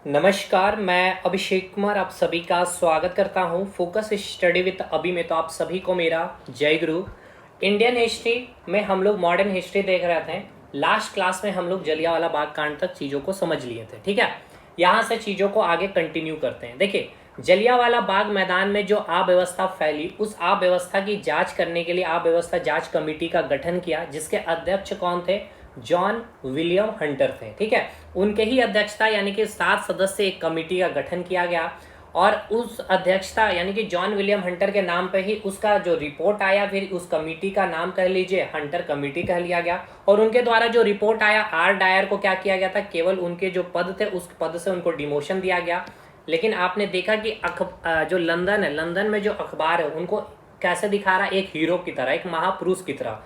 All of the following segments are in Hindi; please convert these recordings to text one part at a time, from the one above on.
नमस्कार, मैं अभिषेक कुमार आप सभी का स्वागत करता हूं फोकस स्टडी विद अभी में। तो आप सभी को मेरा जय गुरु। इंडियन हिस्ट्री में हम लोग मॉडर्न हिस्ट्री देख रहे थे। लास्ट क्लास में हम लोग जलियांवाला बाग कांड तक चीज़ों को समझ लिए थे, ठीक है। यहाँ से चीज़ों को आगे कंटिन्यू करते हैं। देखिए, जलियांवाला बाग मैदान में जो अव्यवस्था फैली, उस अव्यवस्था की जांच करने के लिए अव्यवस्था जांच कमेटी का गठन किया, जिसके अध्यक्ष कौन थे? जॉन विलियम हंटर थे, ठीक है। उनके ही अध्यक्षता यानी कि 7 सदस्य एक कमेटी का गठन किया गया और उस अध्यक्षता यानी कि जॉन विलियम हंटर के नाम पे ही उसका जो रिपोर्ट आया, फिर उस कमेटी का नाम कह लीजिए हंटर कमेटी कह लिया गया। और उनके द्वारा जो रिपोर्ट आया, आर डायर को क्या किया गया था? केवल उनके जो पद थे उस पद से उनको डिमोशन दिया गया। लेकिन आपने देखा कि जो लंदन है, लंदन में जो अखबार है उनको कैसे दिखा रहा है? एक हीरो की तरह, एक महापुरुष की तरह।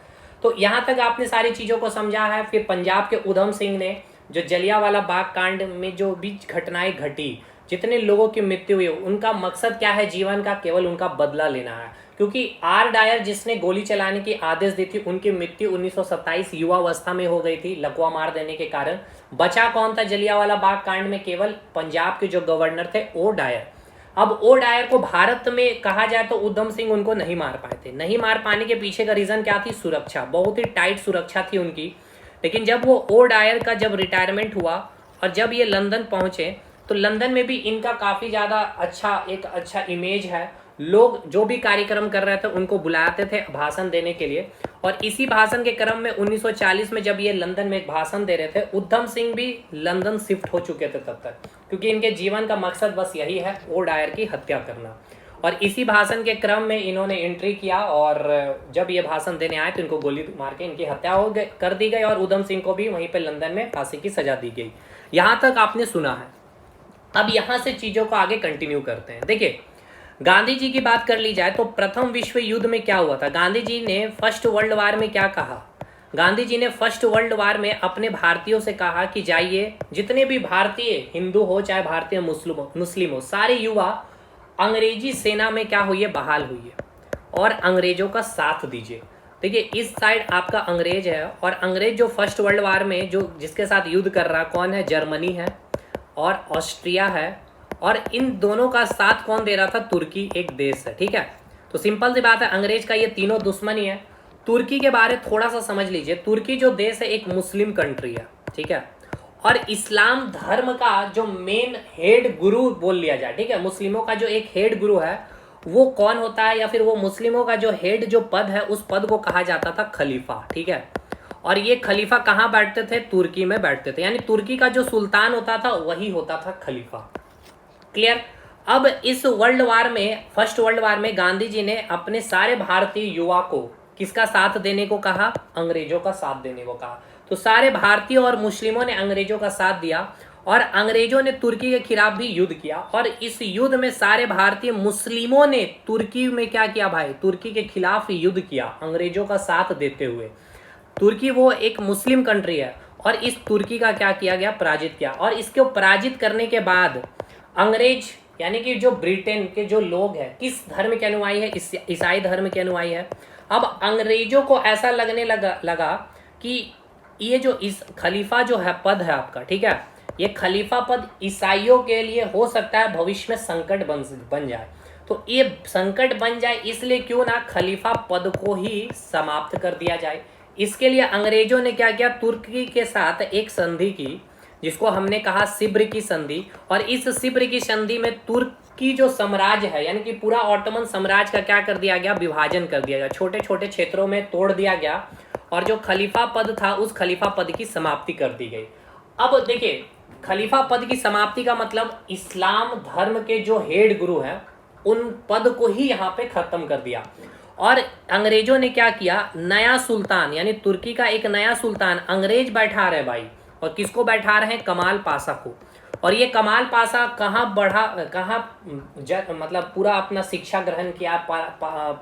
तो यहाँ तक आपने सारी चीज़ों को समझा है। फिर पंजाब के उधम सिंह ने जो जलियांवाला बाग कांड में जो भी घटनाएं घटी, जितने लोगों की मृत्यु हुई, उनका मकसद क्या है जीवन का? केवल उनका बदला लेना है। क्योंकि आर डायर जिसने गोली चलाने की आदेश दी थी, उनकी मृत्यु 1927 युवावस्था में हो गई थी लकवा मार देने के कारण। बचा कौन था जलियांवाला बाग कांड में? केवल पंजाब के जो गवर्नर थे ओ डायर। अब ओ डायर को भारत में कहा जाए तो उधम सिंह उनको नहीं मार पाए थे। नहीं मार पाने के पीछे का रीजन क्या थी? सुरक्षा, बहुत ही टाइट सुरक्षा थी उनकी। लेकिन जब वो ओ डायर का जब रिटायरमेंट हुआ और जब ये लंदन पहुंचे, तो लंदन में भी इनका काफ़ी ज़्यादा अच्छा इमेज है। लोग जो भी कार्यक्रम कर रहे थे उनको बुलाते थे भाषण देने के लिए। और इसी भाषण के क्रम में 1940 में जब ये लंदन में एक भाषण दे रहे थे, उधम सिंह भी लंदन शिफ्ट हो चुके थे तब तक, क्योंकि इनके जीवन का मकसद बस यही है, ओ डायर की हत्या करना। और इसी भाषण के क्रम में इन्होंने एंट्री किया और जब ये भाषण देने आए तो इनको गोली मार के इनकी हत्या कर दी गई और उधम सिंह को भी वहीं पे लंदन में फांसी की सजा दी गई। यहाँ तक आपने सुना है। अब यहाँ से चीज़ों को आगे कंटिन्यू करते हैं। देखिए, गांधी जी की बात कर ली जाए तो प्रथम विश्व युद्ध में क्या हुआ था? गांधी जी ने फर्स्ट वर्ल्ड वार में क्या कहा? गांधी जी ने फर्स्ट वर्ल्ड वार में अपने भारतीयों से कहा कि जाइए, जितने भी भारतीय, हिंदू हो चाहे भारतीय मुस्लिम हो, सारे युवा अंग्रेजी सेना में क्या हुई है? बहाल हुई है और अंग्रेजों का साथ दीजिए। देखिए, इस साइड आपका अंग्रेज है और अंग्रेज जो फर्स्ट वर्ल्ड वार में जो जिसके साथ युद्ध कर रहा कौन है? जर्मनी है और ऑस्ट्रिया है। और इन दोनों का साथ कौन दे रहा था? तुर्की एक देश है, ठीक है। तो सिंपल सी बात है, अंग्रेज का ये तीनों दुश्मन ही है। तुर्की के बारे थोड़ा सा समझ लीजिए। तुर्की जो देश है एक मुस्लिम कंट्री है, ठीक है। और इस्लाम धर्म का जो मेन हेड गुरु बोल लिया जाए, ठीक है, मुस्लिमों का जो एक हेड गुरु है वो कौन होता है? या फिर वो मुस्लिमों का जो हेड जो पद है उस पद को कहा जाता था खलीफा, ठीक है। और ये खलीफा कहाँ बैठते थे? तुर्की में बैठते थे। यानी तुर्की का जो सुल्तान होता था वही होता था खलीफा। क्लियर? अब इस वर्ल्ड वार में, फर्स्ट वर्ल्ड वार में, गांधी जी ने अपने सारे भारतीय युवा को किसका साथ देने को कहा? अंग्रेजों का साथ देने को कहा। तो सारे भारतीय और मुस्लिमों ने अंग्रेजों का साथ दिया और अंग्रेजों ने तुर्की के खिलाफ भी युद्ध किया। और इस युद्ध में सारे भारतीय मुस्लिमों ने तुर्की में क्या किया भाई? तुर्की के खिलाफ युद्ध किया अंग्रेजों का साथ देते हुए। तुर्की वो एक मुस्लिम कंट्री है और इस तुर्की का क्या किया गया? पराजित किया। और इसको पराजित करने के बाद अंग्रेज यानी कि जो ब्रिटेन के जो लोग हैं, किस धर्म के अनुयायी है? ईसाई धर्म के अनुयायी है। अब अंग्रेजों को ऐसा लगने लगा कि ये जो इस खलीफा जो है पद है आपका, ठीक है, ये खलीफा पद ईसाइयों के लिए हो सकता है भविष्य में संकट बन जाए। तो ये संकट बन जाए इसलिए क्यों ना खलीफा पद को ही समाप्त कर दिया जाए। इसके लिए अंग्रेजों ने क्या किया? तुर्की के साथ एक संधि की, जिसको हमने कहा सिब्र की संधि। और इस सिब्र की संधि में तुर्की जो साम्राज्य है यानी कि पूरा ऑटोमन साम्राज्य का क्या कर दिया गया? विभाजन कर दिया गया, छोटे छोटे क्षेत्रों में तोड़ दिया गया और जो खलीफा पद था उस खलीफा पद की समाप्ति कर दी गई। अब देखिए, खलीफा पद की समाप्ति का मतलब इस्लाम धर्म के जो हेड गुरु हैं उन पद को ही यहाँ पे खत्म कर दिया। और अंग्रेजों ने क्या किया? नया सुल्तान यानी तुर्की का एक नया सुल्तान अंग्रेज बैठा रहे भाई। और किसको बैठा रहे हैं? कमाल पाशा को। और ये कमाल पाशा कहाँ बढ़ा, कहाँ मतलब पूरा अपना शिक्षा ग्रहण किया,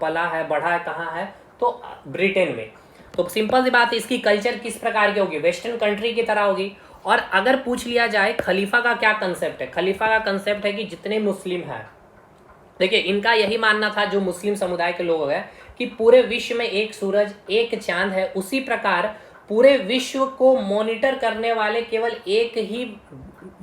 पला है, बढ़ा है, कहाँ है? तो ब्रिटेन में। तो सिंपल सी बात है, इसकी कल्चर किस प्रकार की होगी? वेस्टर्न कंट्री की तरह होगी। और अगर पूछ लिया जाए खलीफा का क्या कंसेप्ट है? खलीफा का कंसेप्ट है कि जितने मुस्लिम हैं, देखिए इनका यही मानना था, जो मुस्लिम समुदाय के लोग हैं, कि पूरे विश्व में एक सूरज एक चांद है, उसी प्रकार पूरे विश्व को मॉनिटर करने वाले केवल एक ही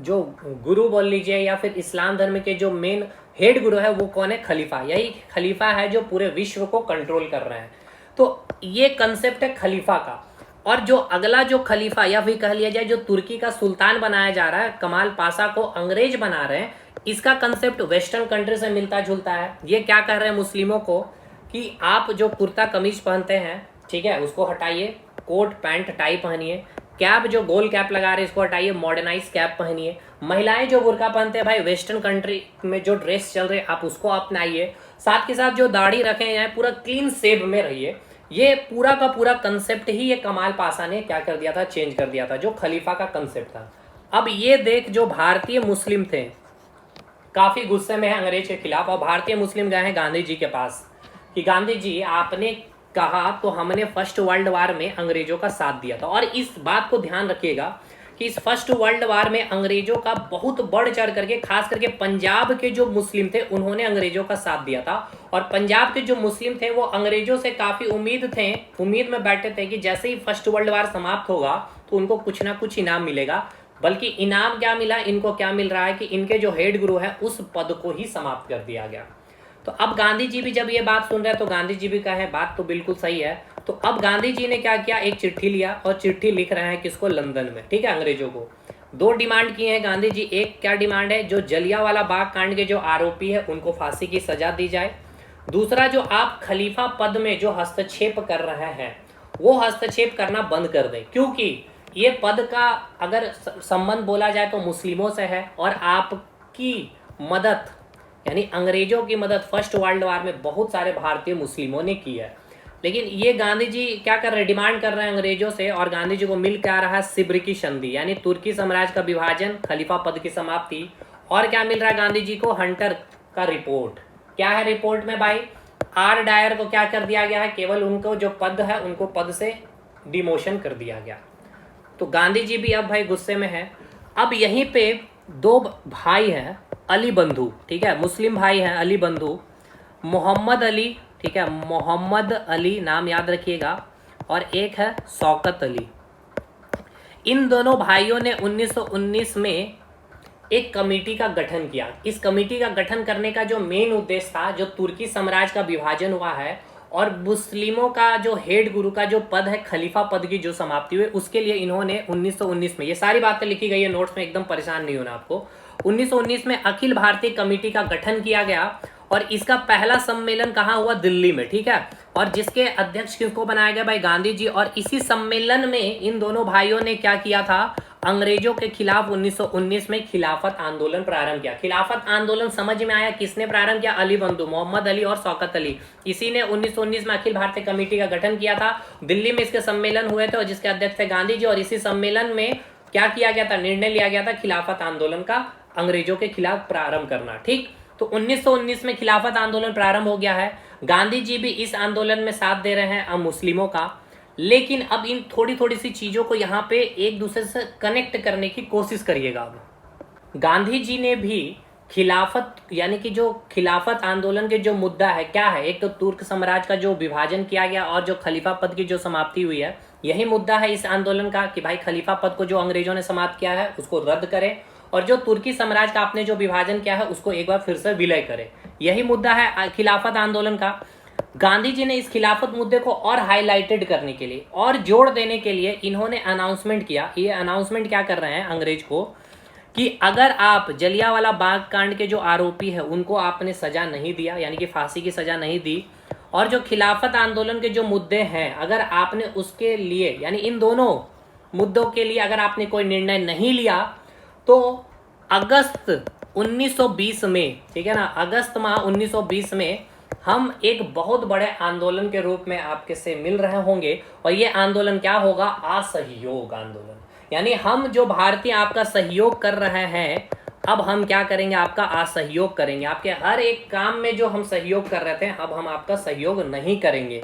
जो गुरु बोल लीजिए या फिर इस्लाम धर्म के जो मेन हेड गुरु है वो कौन है? खलीफा। यही खलीफा है जो पूरे विश्व को कंट्रोल कर रहे हैं। तो ये कंसेप्ट है खलीफा का। और जो अगला जो खलीफा या फिर कह लिया जाए जो तुर्की का सुल्तान बनाया जा रहा है, कमाल पाशा को अंग्रेज बना रहे हैं, इसका कंसेप्ट वेस्टर्न कंट्री से मिलता जुलता है। ये क्या कर रहे हैं मुस्लिमों को कि आप जो कुर्ता कमीज पहनते हैं, ठीक है, उसको हटाइए, कोट पैंट टाई पहनिए, कैप जो गोल कैप लगा रहे हैं इसको हटाइए, मॉडर्नाइज कैप पहनिए। महिलाएं जो बुर्का पहनते हैं भाई, वेस्टर्न कंट्री में जो ड्रेस चल रहे हैं आप उसको अपनाइए। साथ के साथ जो दाढ़ी रखे हैं पूरा क्लीन शेव में रहिए। ये पूरा का पूरा कंसेप्ट ही ये कमाल पाशा ने क्या कर दिया था? चेंज कर दिया था, जो खलीफा का कंसेप्ट था। अब ये देख, जो भारतीय मुस्लिम थे काफी गुस्से में है अंग्रेज के खिलाफ, और भारतीय मुस्लिम गए हैं गांधी जी के पास कि गांधी जी आपने कहा तो हमने फर्स्ट वर्ल्ड वार में अंग्रेजों का साथ दिया था। और इस बात को ध्यान रखिएगा कि इस फर्स्ट वर्ल्ड वार में अंग्रेजों का बहुत बढ़ चढ़ करके, खास करके पंजाब के जो मुस्लिम थे उन्होंने अंग्रेजों का साथ दिया था। और पंजाब के जो मुस्लिम थे वो अंग्रेजों से काफी उम्मीद में बैठे थे कि जैसे ही फर्स्ट वर्ल्ड वार समाप्त होगा तो उनको कुछ ना कुछ इनाम मिलेगा। बल्कि इनाम क्या मिला इनको? क्या मिल रहा है कि इनके जो हेड गुरु है उस पद को ही समाप्त कर दिया गया। तो अब गांधी जी भी जब ये बात सुन रहे हैं तो गांधी जी भी कहे बात तो बिल्कुल सही है। तो अब गांधी जी ने क्या किया? एक चिट्ठी लिया और चिट्ठी लिख रहे हैं किसको? लंदन में, ठीक है, अंग्रेजों को। 2 डिमांड किए हैं गांधी जी। एक क्या डिमांड है? जो जलियांवाला बाग कांड के जो आरोपी है उनको फांसी की सजा दी जाए। दूसरा, जो आप खलीफा पद में जो हस्तक्षेप कर रहे हैं वो हस्तक्षेप करना बंद कर दें, क्योंकि ये पद का अगर संबंध बोला जाए तो मुस्लिमों से है, और आपकी मदद यानी अंग्रेजों की मदद फर्स्ट वर्ल्ड वार में बहुत सारे भारतीय मुस्लिमों ने की है। लेकिन ये गांधी जी क्या कर रहे हैं? डिमांड कर रहे हैं अंग्रेजों से, और गांधी जी को मिल क्या रहा है? सिब्र की संधि, यानी तुर्की साम्राज्य का विभाजन, खलीफा पद की समाप्ति। और क्या मिल रहा है गांधी जी को? हंटर का रिपोर्ट। क्या है रिपोर्ट में भाई? आर डायर को क्या कर दिया गया है? केवल उनको जो पद है उनको पद से डिमोशन कर दिया गया। तो गांधी जी भी अब भाई गुस्से में है। अब यहीं पे 2 भाई हैं, अली बंधु, ठीक है, मुस्लिम भाई हैं अली बंधु, मोहम्मद अली, ठीक है, मोहम्मद अली नाम याद रखिएगा, और एक है शौकत अली। इन दोनों भाइयों ने 1919 में एक कमेटी का गठन किया। इस कमेटी का गठन करने का जो मेन उद्देश्य था, जो तुर्की साम्राज्य का विभाजन हुआ है और मुस्लिमों का जो हेड गुरु का जो पद है, खलीफा पद की जो समाप्ति हुई, उसके लिए इन्होंने 1919 में, ये सारी बातें लिखी गई है नोट्स में, एकदम परेशान नहीं होना आपको। 1919 में अखिल भारतीय कमेटी का गठन किया गया, और इसका पहला सम्मेलन कहाँ हुआ? दिल्ली में, ठीक है। और जिसके अध्यक्ष किसको बनाया गया? भाई गांधी जी। और इसी सम्मेलन में इन दोनों भाइयों ने क्या किया था? अंग्रेजों के खिलाफ 1919 में खिलाफत आंदोलन प्रारंभ किया। खिलाफत आंदोलन समझ में आया किसने प्रारंभ किया? अली बंधु, मोहम्मद अली और शौकत अली। इसी ने 1919 में अखिल भारतीय कमेटी का गठन किया था। दिल्ली में इसके सम्मेलन हुए थे और जिसके अध्यक्ष थे गांधी जी। और इसी सम्मेलन में क्या किया गया था? निर्णय लिया गया था खिलाफत आंदोलन का अंग्रेजों के खिलाफ प्रारंभ करना, ठीक। तो 1919 में खिलाफत आंदोलन प्रारंभ हो गया है। गांधी जी भी इस आंदोलन में साथ दे रहे हैं मुस्लिमों का। लेकिन अब इन थोड़ी थोड़ी सी चीजों को यहाँ पे एक दूसरे से कनेक्ट करने की कोशिश करिएगा। अब गांधी जी ने भी खिलाफत यानी कि जो खिलाफत आंदोलन के जो मुद्दा है क्या है? एक तो तुर्क साम्राज्य का जो विभाजन किया गया और जो खलीफा पद की जो समाप्ति हुई है, यही मुद्दा है इस आंदोलन का कि भाई खलीफा पद को जो अंग्रेजों ने समाप्त किया है उसको रद्द करें, और जो तुर्की साम्राज्य का आपने जो विभाजन किया है उसको एक बार फिर से विलय करें। यही मुद्दा है खिलाफत आंदोलन का। गांधी जी ने इस खिलाफत मुद्दे को और हाईलाइटेड करने के लिए और जोड़ देने के लिए इन्होंने अनाउंसमेंट किया। ये अनाउंसमेंट क्या कर रहे हैं अंग्रेज को कि अगर आप जलियांवाला बाग कांड के जो आरोपी है उनको आपने सजा नहीं दिया, यानी कि फांसी की सजा नहीं दी, और जो खिलाफत आंदोलन के जो मुद्दे हैं अगर आपने उसके लिए यानी इन दोनों मुद्दों के लिए अगर आपने कोई निर्णय नहीं लिया तो अगस्त 1920 में, ठीक है ना, अगस्त माह 1920 में हम एक बहुत बड़े आंदोलन के रूप में आपके से मिल रहे होंगे। और ये आंदोलन क्या होगा? असहयोग आंदोलन। यानी हम जो भारतीय आपका सहयोग कर रहे हैं, अब हम क्या करेंगे? आपका असहयोग करेंगे। आपके हर एक काम में जो हम सहयोग कर रहे थे अब हम आपका सहयोग नहीं करेंगे।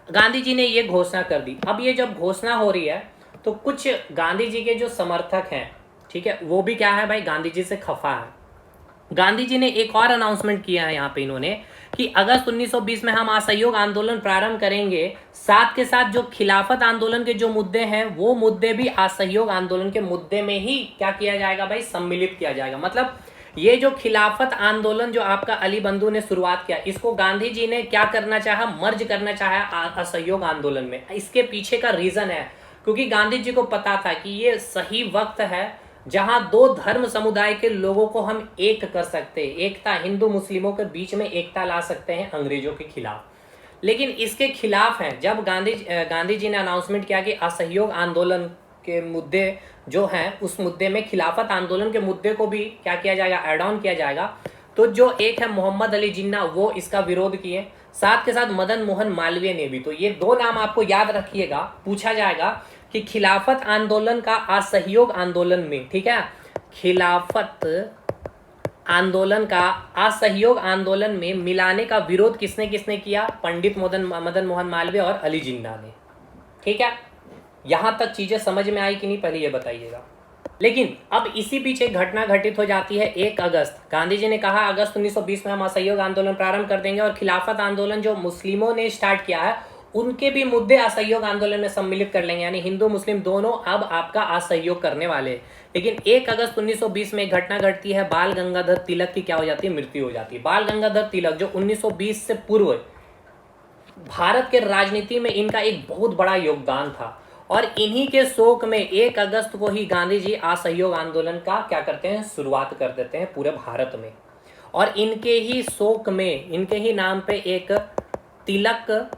गांधी जी ने ये घोषणा कर दी। अब ये जब घोषणा हो रही है तो कुछ गांधी जी के जो समर्थक हैं, ठीक है, वो भी क्या है भाई? गांधी जी से खफा है। गांधी जी ने एक और अनाउंसमेंट किया है यहाँ पे इन्होंने कि अगस्त 1920 में हम असहयोग आंदोलन प्रारंभ करेंगे, साथ के साथ जो खिलाफत आंदोलन के जो मुद्दे हैं वो मुद्दे भी असहयोग आंदोलन के मुद्दे में ही क्या किया जाएगा भाई, सम्मिलित किया जाएगा। मतलब ये जो खिलाफत आंदोलन जो आपका अली बंधु ने शुरुआत किया, इसको गांधी जी ने क्या करना चाहा, मर्ज करना चाहा असहयोग आंदोलन में। इसके पीछे का रीजन है क्योंकि गांधी जी को पता था कि ये सही वक्त है जहां दो धर्म समुदाय के लोगों को हम एक कर सकते हैं, एकता, हिंदू मुस्लिमों के बीच में एकता ला सकते हैं अंग्रेजों के खिलाफ। लेकिन इसके खिलाफ है जब गांधी जी ने अनाउंसमेंट किया कि असहयोग आंदोलन के मुद्दे जो हैं उस मुद्दे में खिलाफत आंदोलन के मुद्दे को भी क्या किया जाएगा, ऐड ऑन किया जाएगा। तो जो एक है मोहम्मद अली जिन्ना, वो इसका विरोध किए, साथ के साथ मदन मोहन मालवीय ने भी। तो ये दो नाम आपको याद रखिएगा, पूछा जाएगा कि खिलाफत आंदोलन का असहयोग आंदोलन में, ठीक है, खिलाफत आंदोलन का असहयोग आंदोलन में मिलाने का विरोध किसने किसने किया, पंडित मदन मोहन मालवीय और अली जिन्ना ने। ठीक है, यहां तक चीजें समझ में आई कि नहीं, पहले ये बताइएगा। लेकिन अब इसी बीच एक घटना घटित हो जाती है 1 अगस्त। गांधी जी ने कहा अगस्त 1920 में हम असहयोग आंदोलन प्रारंभ कर देंगे और खिलाफत आंदोलन जो मुस्लिमों ने स्टार्ट किया है उनके भी मुद्दे असहयोग आंदोलन में सम्मिलित कर लेंगे, यानी हिंदू मुस्लिम दोनों अब आपका असहयोग करने वाले। लेकिन 1 अगस्त 1920 में एक घटना घटती है, बाल गंगाधर तिलक की क्या हो जाती है, मृत्यु हो जाती है। बाल गंगाधर तिलक जो 1920 से पूर्व भारत के राजनीति में इनका एक बहुत बड़ा योगदान था और इन्हीं के शोक में 1 अगस्त को ही गांधी जी असहयोग आंदोलन का क्या करते हैं, शुरुआत कर देते हैं पूरे भारत में। और इनके ही शोक में, इनके ही नाम पे एक तिलक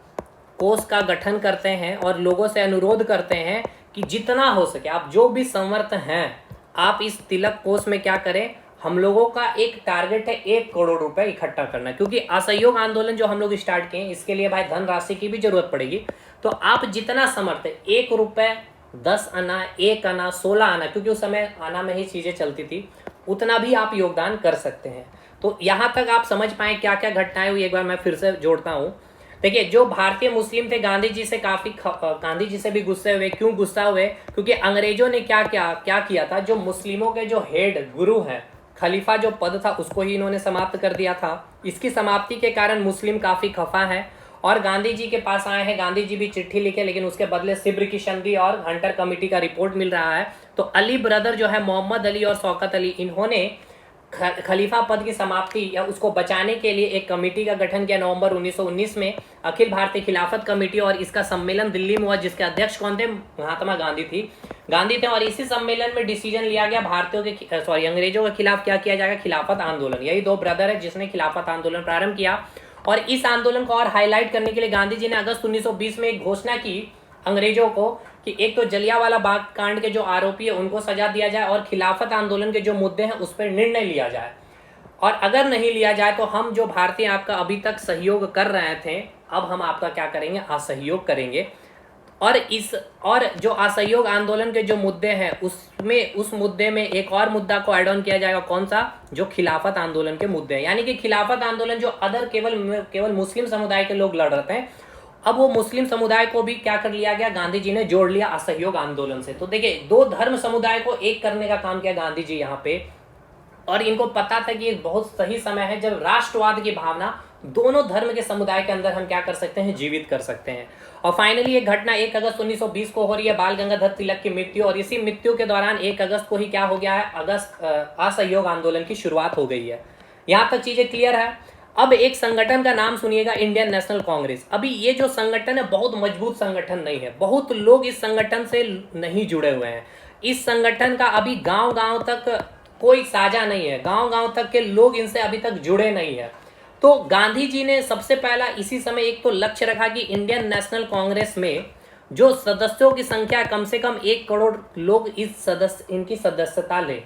कोष का गठन करते हैं और लोगों से अनुरोध करते हैं कि जितना हो सके आप जो भी समर्थ हैं आप इस तिलक कोष में क्या करें, हम लोगों का एक टारगेट है 1 करोड़ रुपए इकट्ठा करना, क्योंकि असहयोग आंदोलन जो हम लोग स्टार्ट किए इसके लिए भाई धनराशि की भी जरूरत पड़ेगी। तो आप जितना समर्थ है, 1 रुपए, 10 आना, 1 आना, 16 आना, क्योंकि उस समय आना में ही चीजें चलती थी, उतना भी आप योगदान कर सकते हैं। तो यहाँ तक आप समझ पाए क्या क्या घटनाएं हुई, एक बार मैं फिर से जोड़ता हूँ। देखिए, जो भारतीय मुस्लिम थे गांधी जी से गांधी जी से भी गुस्से हुए। क्यों गुस्सा हुए, क्योंकि अंग्रेजों ने क्या किया था, जो मुस्लिमों के जो हेड गुरु हैं, खलीफा जो पद था उसको ही इन्होंने समाप्त कर दिया था। इसकी समाप्ति के कारण मुस्लिम काफी खफा हैं और गांधी जी के पास आए हैं। गांधी जी भी चिट्ठी लिखे, लेकिन उसके बदले सिब्र की संधि और हंटर कमेटी का रिपोर्ट मिल रहा है। तो अली ब्रदर जो है मोहम्मद अली और शौकत अली, इन्होंने खलीफा पद की समाप्ति या उसको बचाने के लिए एक कमेटी का गठन किया नवंबर 1919 में, अखिल भारतीय खिलाफत कमेटी। और इसका सम्मेलन दिल्ली में हुआ, जिसके अध्यक्ष कौन थे, महात्मा गांधी थे। और इसी सम्मेलन में डिसीजन लिया गया अंग्रेजों के खिलाफ क्या किया जाएगा, खिलाफत आंदोलन। यही 2 ब्रदर है जिसने खिलाफत आंदोलन प्रारंभ किया। और इस आंदोलन को और हाईलाइट करने के लिए गांधी जी ने अगस्त 1920 में एक घोषणा की अंग्रेजों को कि एक तो जलियांवाला बाग कांड के जो आरोपी है उनको सजा दिया जाए और खिलाफत आंदोलन के जो मुद्दे हैं उस पर निर्णय लिया जाए, और अगर नहीं लिया जाए तो हम जो भारतीय आपका अभी तक सहयोग कर रहे थे अब हम आपका क्या करेंगे, असहयोग करेंगे। और जो असहयोग आंदोलन के जो मुद्दे हैं उस मुद्दे में एक और मुद्दा को ऐड ऑन किया जाएगा, कौन सा, जो खिलाफत आंदोलन के मुद्दे हैं। यानी कि खिलाफत आंदोलन जो अदर केवल मुस्लिम समुदाय के लोग लड़ रहे थे, अब वो मुस्लिम समुदाय को भी क्या कर लिया गया, गांधी जी ने जोड़ लिया असहयोग आंदोलन से। तो देखिए, 2 धर्म समुदाय को एक करने का काम किया गांधी जी यहाँ पे। और इनको पता था कि एक बहुत सही समय है जब राष्ट्रवाद की भावना दोनों धर्म के समुदाय के अंदर हम क्या कर सकते हैं, जीवित कर सकते हैं। और फाइनली एक घटना 1 अगस्त 1920 को हो रही है, बाल गंगाधर तिलक की मृत्यु। और इसी मृत्यु के दौरान 1 अगस्त को ही क्या हो गया है, असहयोग आंदोलन की शुरुआत हो गई है। यहाँ तक चीजें क्लियर है। अब एक संगठन का नाम सुनिएगा, इंडियन नेशनल कांग्रेस। अभी ये जो संगठन है बहुत मजबूत संगठन नहीं है, बहुत लोग इस संगठन से नहीं जुड़े हुए हैं। इस संगठन का अभी गांव-गांव तक कोई साझा नहीं है, गांव-गांव तक के लोग इनसे अभी तक जुड़े नहीं है। तो गांधी जी ने सबसे पहला इसी समय एक तो लक्ष्य रखा कि इंडियन नेशनल कांग्रेस में जो सदस्यों की संख्या कम से कम 1 करोड़ लोग इनकी सदस्यता ले।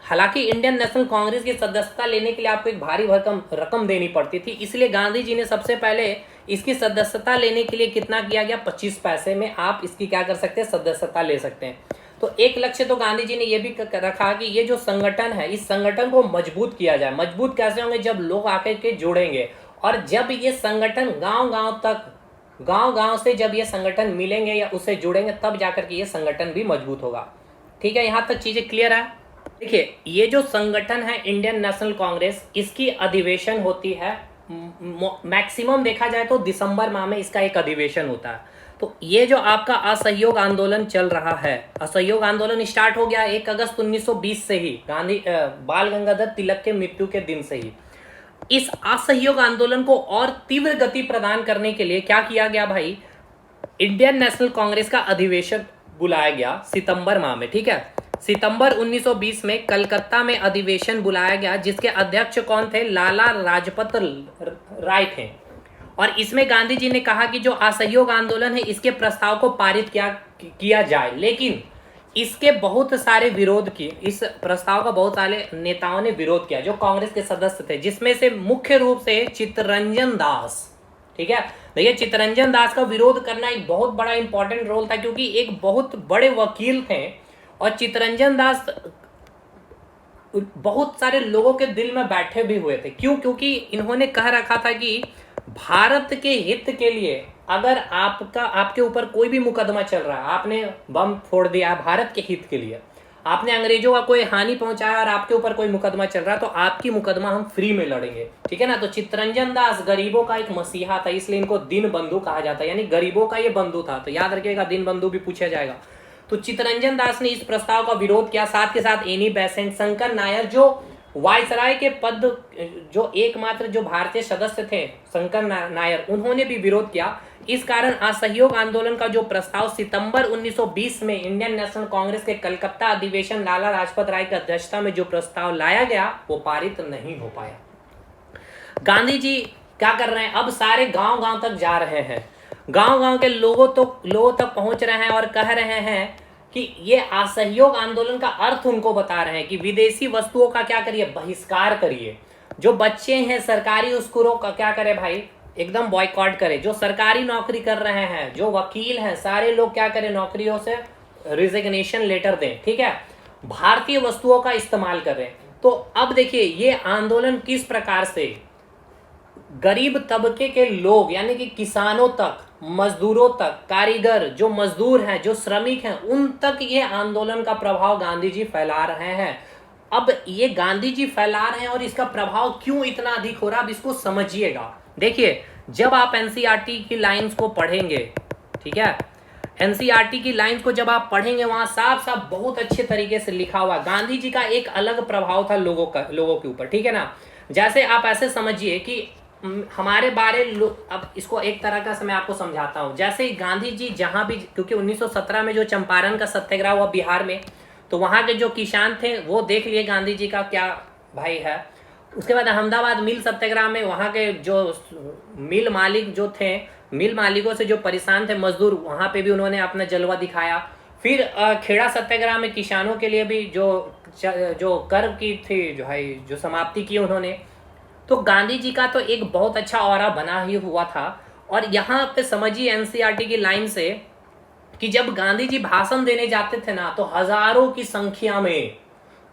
हालांकि इंडियन नेशनल कांग्रेस की सदस्यता लेने के लिए आपको एक भारी भरकम रकम देनी पड़ती थी, इसलिए गांधी जी ने सबसे पहले इसकी सदस्यता लेने के लिए कितना किया गया, 25 पैसे में आप इसकी क्या कर सकते हैं, सदस्यता ले सकते हैं। तो एक लक्ष्य तो गांधी जी ने यह भी रखा कि ये जो संगठन है इस संगठन को मजबूत किया जाए। मजबूत कैसे होंगे, जब लोग आकर के जुड़ेंगे और जब ये संगठन गांव-गांव से जब ये संगठन मिलेंगे या उससे जुड़ेंगे तब जाकर के ये संगठन भी मजबूत होगा। ठीक है, यहाँ तक चीजें क्लियर है। देखिए, ये जो संगठन है इंडियन नेशनल कांग्रेस, इसकी अधिवेशन होती है मैक्सिमम देखा जाए तो दिसंबर माह में इसका एक अधिवेशन होता है। तो ये जो आपका असहयोग आंदोलन चल रहा है, असहयोग आंदोलन स्टार्ट हो गया 1 अगस्त 1920 से ही, बाल गंगाधर तिलक के मृत्यु के दिन से ही। इस असहयोग आंदोलन को और तीव्र गति प्रदान करने के लिए क्या किया गया भाई, इंडियन नेशनल कांग्रेस का अधिवेशन बुलाया गया सितंबर माह में, ठीक है। सितंबर 1920 में कलकत्ता में अधिवेशन बुलाया गया, जिसके अध्यक्ष कौन थे, लाला लाजपत राय थे। और इसमें गांधी जी ने कहा कि जो असहयोग आंदोलन है इसके प्रस्ताव को पारित किया जाए, लेकिन इसके बहुत सारे विरोध किए, इस प्रस्ताव का बहुत सारे नेताओं ने विरोध किया जो कांग्रेस के सदस्य थे, जिसमें से मुख्य रूप से चित्तरंजन दास, ठीक है। देखिए, चित्तरंजन दास का विरोध करना एक बहुत बड़ा इंपॉर्टेंट रोल था, क्योंकि एक बहुत बड़े वकील थे और चित्तरंजन दास बहुत सारे लोगों के दिल में बैठे भी हुए थे। क्यों? क्योंकि इन्होंने कह रखा था कि भारत के हित के लिए अगर आपके ऊपर कोई भी मुकदमा चल रहा है, आपने बम फोड़ दिया भारत के हित के लिए, आपने अंग्रेजों का कोई हानि पहुंचाया और आपके ऊपर कोई मुकदमा चल रहा है, तो आपकी मुकदमा हम फ्री में लड़ेंगे, ठीक है ना। तो चित्तरंजन दास गरीबों का एक मसीहा था, इसलिए इनको दीन बंधु कहा जाता है, यानी गरीबों का ये बंधु था। तो याद रखिएगा, दीन बंधु भी पूछा जाएगा। तो चित्तरंजन दास ने इस प्रस्ताव का विरोध किया, साथ के साथ एनी बेसेंट, शंकर नायर जो वायसराय के पद जो एकमात्र जो भारतीय सदस्य थे, शंकर नायर, उन्होंने भी विरोध किया। इस कारण असहयोग आंदोलन का जो प्रस्ताव सितंबर 1920 में इंडियन नेशनल कांग्रेस के कलकत्ता अधिवेशन लाला लाजपत राय की अध्यक्षता में जो प्रस्ताव लाया गया वो पारित नहीं हो पाया। गांधी जी क्या कर रहे हैं, अब सारे गांव गांव तक जा रहे हैं, गांव गांव के लोगों तक पहुंच रहे हैं और कह रहे हैं कि ये असहयोग आंदोलन का अर्थ उनको बता रहे हैं कि विदेशी वस्तुओं का क्या करिए, बहिष्कार करिए। जो बच्चे हैं सरकारी स्कूलों का क्या करे भाई, एकदम बॉयकॉट करे। जो सरकारी नौकरी कर रहे हैं, जो वकील हैं, सारे लोग क्या करें, नौकरियों से रिजिग्नेशन लेटर दें, ठीक है। भारतीय वस्तुओं का इस्तेमाल कर रहे हैं। तो अब देखिए, ये आंदोलन किस प्रकार से गरीब तबके के लोग यानी कि किसानों तक, मजदूरों तक, कारीगर जो मजदूर हैं, जो श्रमिक हैं, उन तक ये आंदोलन का प्रभाव गांधी जी फैला रहे हैं। अब ये गांधी जी फैला रहे हैं और इसका प्रभाव क्यों इतना अधिक हो रहा है, अब इसको समझिएगा। देखिए, जब आप एनसीईआरटी की लाइंस को पढ़ेंगे, ठीक है, एनसीईआरटी की लाइंस को जब आप पढ़ेंगे, वहां साफ साफ बहुत अच्छे तरीके से लिखा हुआ गांधी जी का एक अलग प्रभाव था लोगों के ऊपर, ठीक है ना। जैसे आप ऐसे समझिए कि हमारे बारे अब इसको एक तरह का मैं आपको समझाता हूँ। जैसे गांधी जी जहां भी, क्योंकि 1917 में जो चंपारण का सत्याग्रह हुआ बिहार में, तो वहां के जो किसान थे वो देख लिए गांधी जी का क्या भाई है। उसके बाद अहमदाबाद मिल सत्याग्रह में वहां के जो मिल मालिक जो थे, मिल मालिकों से जो परेशान थे मजदूर, वहां पे भी उन्होंने अपना जलवा दिखाया। फिर खेड़ा सत्याग्रह में किसानों के लिए भी जो कर की थी, जो समाप्ति की उन्होंने। तो गांधी जी का तो एक बहुत अच्छा ऑरा बना ही हुआ था। और यहाँ पे समझिए एनसीईआरटी की लाइन से कि जब गांधी जी भाषण देने जाते थे ना, तो हजारों की संख्या में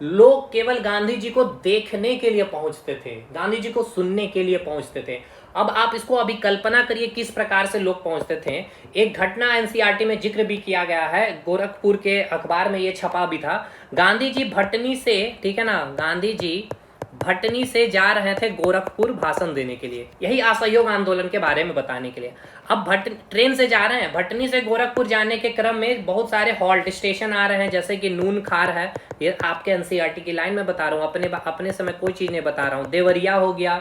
लोग केवल गांधी जी को देखने के लिए पहुंचते थे, गांधी जी को सुनने के लिए पहुंचते थे। अब आप इसको अभी कल्पना करिए किस प्रकार से लोग पहुंचते थे। एक घटना एनसीईआरटी में जिक्र भी किया गया है, गोरखपुर के अखबार में ये छपा भी था। गांधी जी भटनी से, ठीक है ना, गांधी जी भटनी से जा रहे थे गोरखपुर भाषण देने के लिए, यही असहयोग आंदोलन के बारे में बताने के लिए। अब ट्रेन से जा रहे हैं, भटनी से गोरखपुर जाने के क्रम में बहुत सारे हॉल्ट स्टेशन आ रहे हैं, जैसे कि नून खार है, ये आपके एनसीईआरटी की लाइन में बता रहा हूँ, अपने समय कोई चीज नहीं बता रहा हूँ। देवरिया हो गया,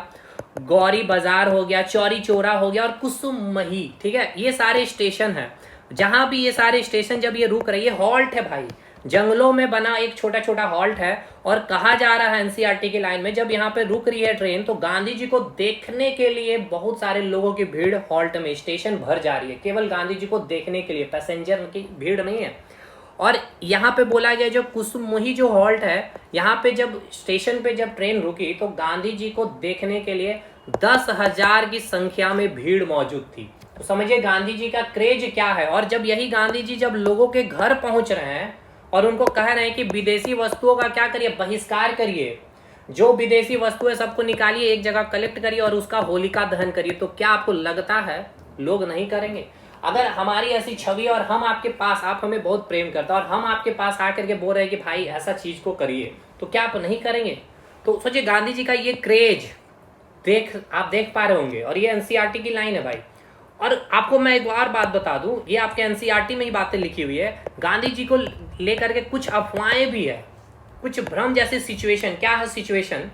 गौरी बाजार हो गया, चौरी चौरा हो गया और कुसुमही, ठीक है, ये सारे स्टेशन है। जहां भी ये सारे स्टेशन जब ये रुक रही है, हॉल्ट है भाई, जंगलों में बना एक छोटा छोटा हॉल्ट है। और कहा जा रहा है एनसीईआरटी की लाइन में, जब यहाँ पे रुक रही है ट्रेन, तो गांधी जी को देखने के लिए बहुत सारे लोगों की भीड़ हॉल्ट में, स्टेशन भर जा रही है, केवल गांधी जी को देखने के लिए, पैसेंजर की भीड़ नहीं है। और यहाँ पे बोला गया जो कुसुमही जो हॉल्ट है, यहाँ पे जब स्टेशन पे जब ट्रेन रुकी, तो गांधी जी को देखने के लिए 10,000 की संख्या में भीड़ मौजूद थी। तो समझिए गांधी जी का क्रेज क्या है। और जब यही गांधी जी जब लोगों के घर पहुंच रहे हैं और उनको कह रहे हैं कि विदेशी वस्तुओं का क्या करिए, बहिष्कार करिए, जो विदेशी वस्तुएं सबको निकालिए, एक जगह कलेक्ट करिए और उसका होलिका दहन करिए, तो क्या आपको लगता है लोग नहीं करेंगे? अगर हमारी ऐसी छवि और हम आपके पास, आप हमें बहुत प्रेम करते हैं और हम आपके पास आकर के बोल रहे हैं कि भाई ऐसा चीज को करिए, तो क्या आप नहीं करेंगे? तो सोचिए गांधी जी का ये क्रेज आप देख पा रहे होंगे, और ये एनसीईआरटी की लाइन है भाई। और आपको मैं एक और बात बता दूं, ये आपके एनसीईआरटी में ही बातें लिखी हुई है, गांधी जी को लेकर के कुछ अफवाहें भी है, कुछ भ्रम जैसी सिचुएशन। क्या है सिचुएशन?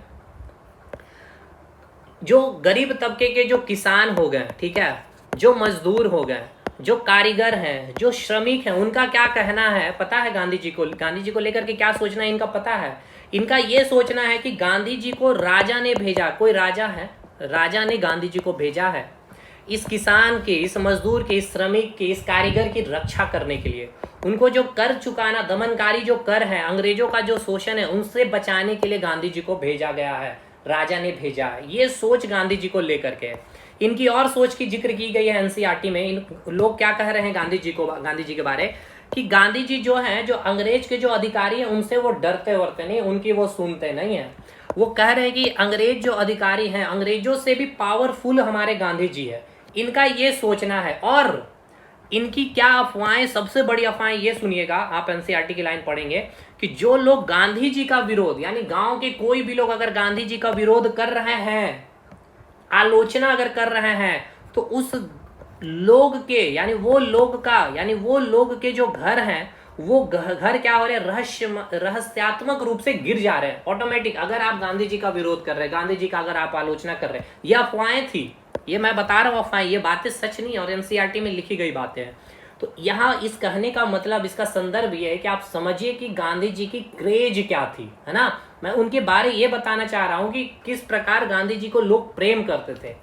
जो गरीब तबके के जो किसान हो गए, ठीक है, जो मजदूर हो गए, जो कारीगर हैं, जो श्रमिक हैं, उनका क्या कहना है पता है गांधी जी को? गांधी जी को लेकर के क्या सोचना है इनका पता है? इनका ये सोचना है कि गांधी जी को राजा ने भेजा, कोई राजा है, राजा ने गांधी जी को भेजा है इस किसान के, इस मजदूर के, इस श्रमिक के, इस कारीगर की रक्षा करने के लिए। उनको जो कर चुकाना, दमनकारी जो कर है, अंग्रेजों का जो शोषण है, उनसे बचाने के लिए गांधी जी को भेजा गया है, राजा ने भेजा है। ये सोच गांधी जी को लेकर के। इनकी और सोच की जिक्र की गई है एनसीईआरटी में। इन लोग क्या कह रहे हैं गांधी जी के बारे कि गांधी जी जो हैं, जो अंग्रेज के जो अधिकारी हैं, उनसे वो डरते वरते नहीं, उनकी वो सुनते नहीं है। वो कह रहे हैं कि अंग्रेज जो अधिकारी हैं, अंग्रेजों से भी पावरफुल हमारे गांधी जी है। इनका ये सोचना है। और इनकी क्या अफवाहें, सबसे बड़ी अफवाहें ये सुनिएगा, आप एनसीईआरटी की लाइन पढ़ेंगे कि जो लोग गांधी जी का विरोध, यानी गांव के कोई भी लोग अगर गांधी जी का विरोध कर रहे हैं, आलोचना अगर कर रहे हैं, तो उस लोग के, यानी वो लोग के जो घर हैं, वो घर क्या हो रहे हैं, रहस्यात्मक रूप से गिर जा रहे हैं ऑटोमेटिक। अगर आप गांधी जी का विरोध कर रहे हैं, गांधी जी का अगर आप आलोचना कर रहे हैं, ये अफवाहें थी, ये मैं बता रहा हूँ अफवाहें, ये बातें सच नहीं है और एनसीईआरटी में लिखी गई बातें हैं। तो यहाँ इस कहने का मतलब, इसका संदर्भ ये है कि आप समझिए कि गांधी जी की क्रेज क्या थी, है ना। मैं उनके बारे ये बताना चाह रहा हूँ कि किस प्रकार गांधी जी को लोग प्रेम करते थे।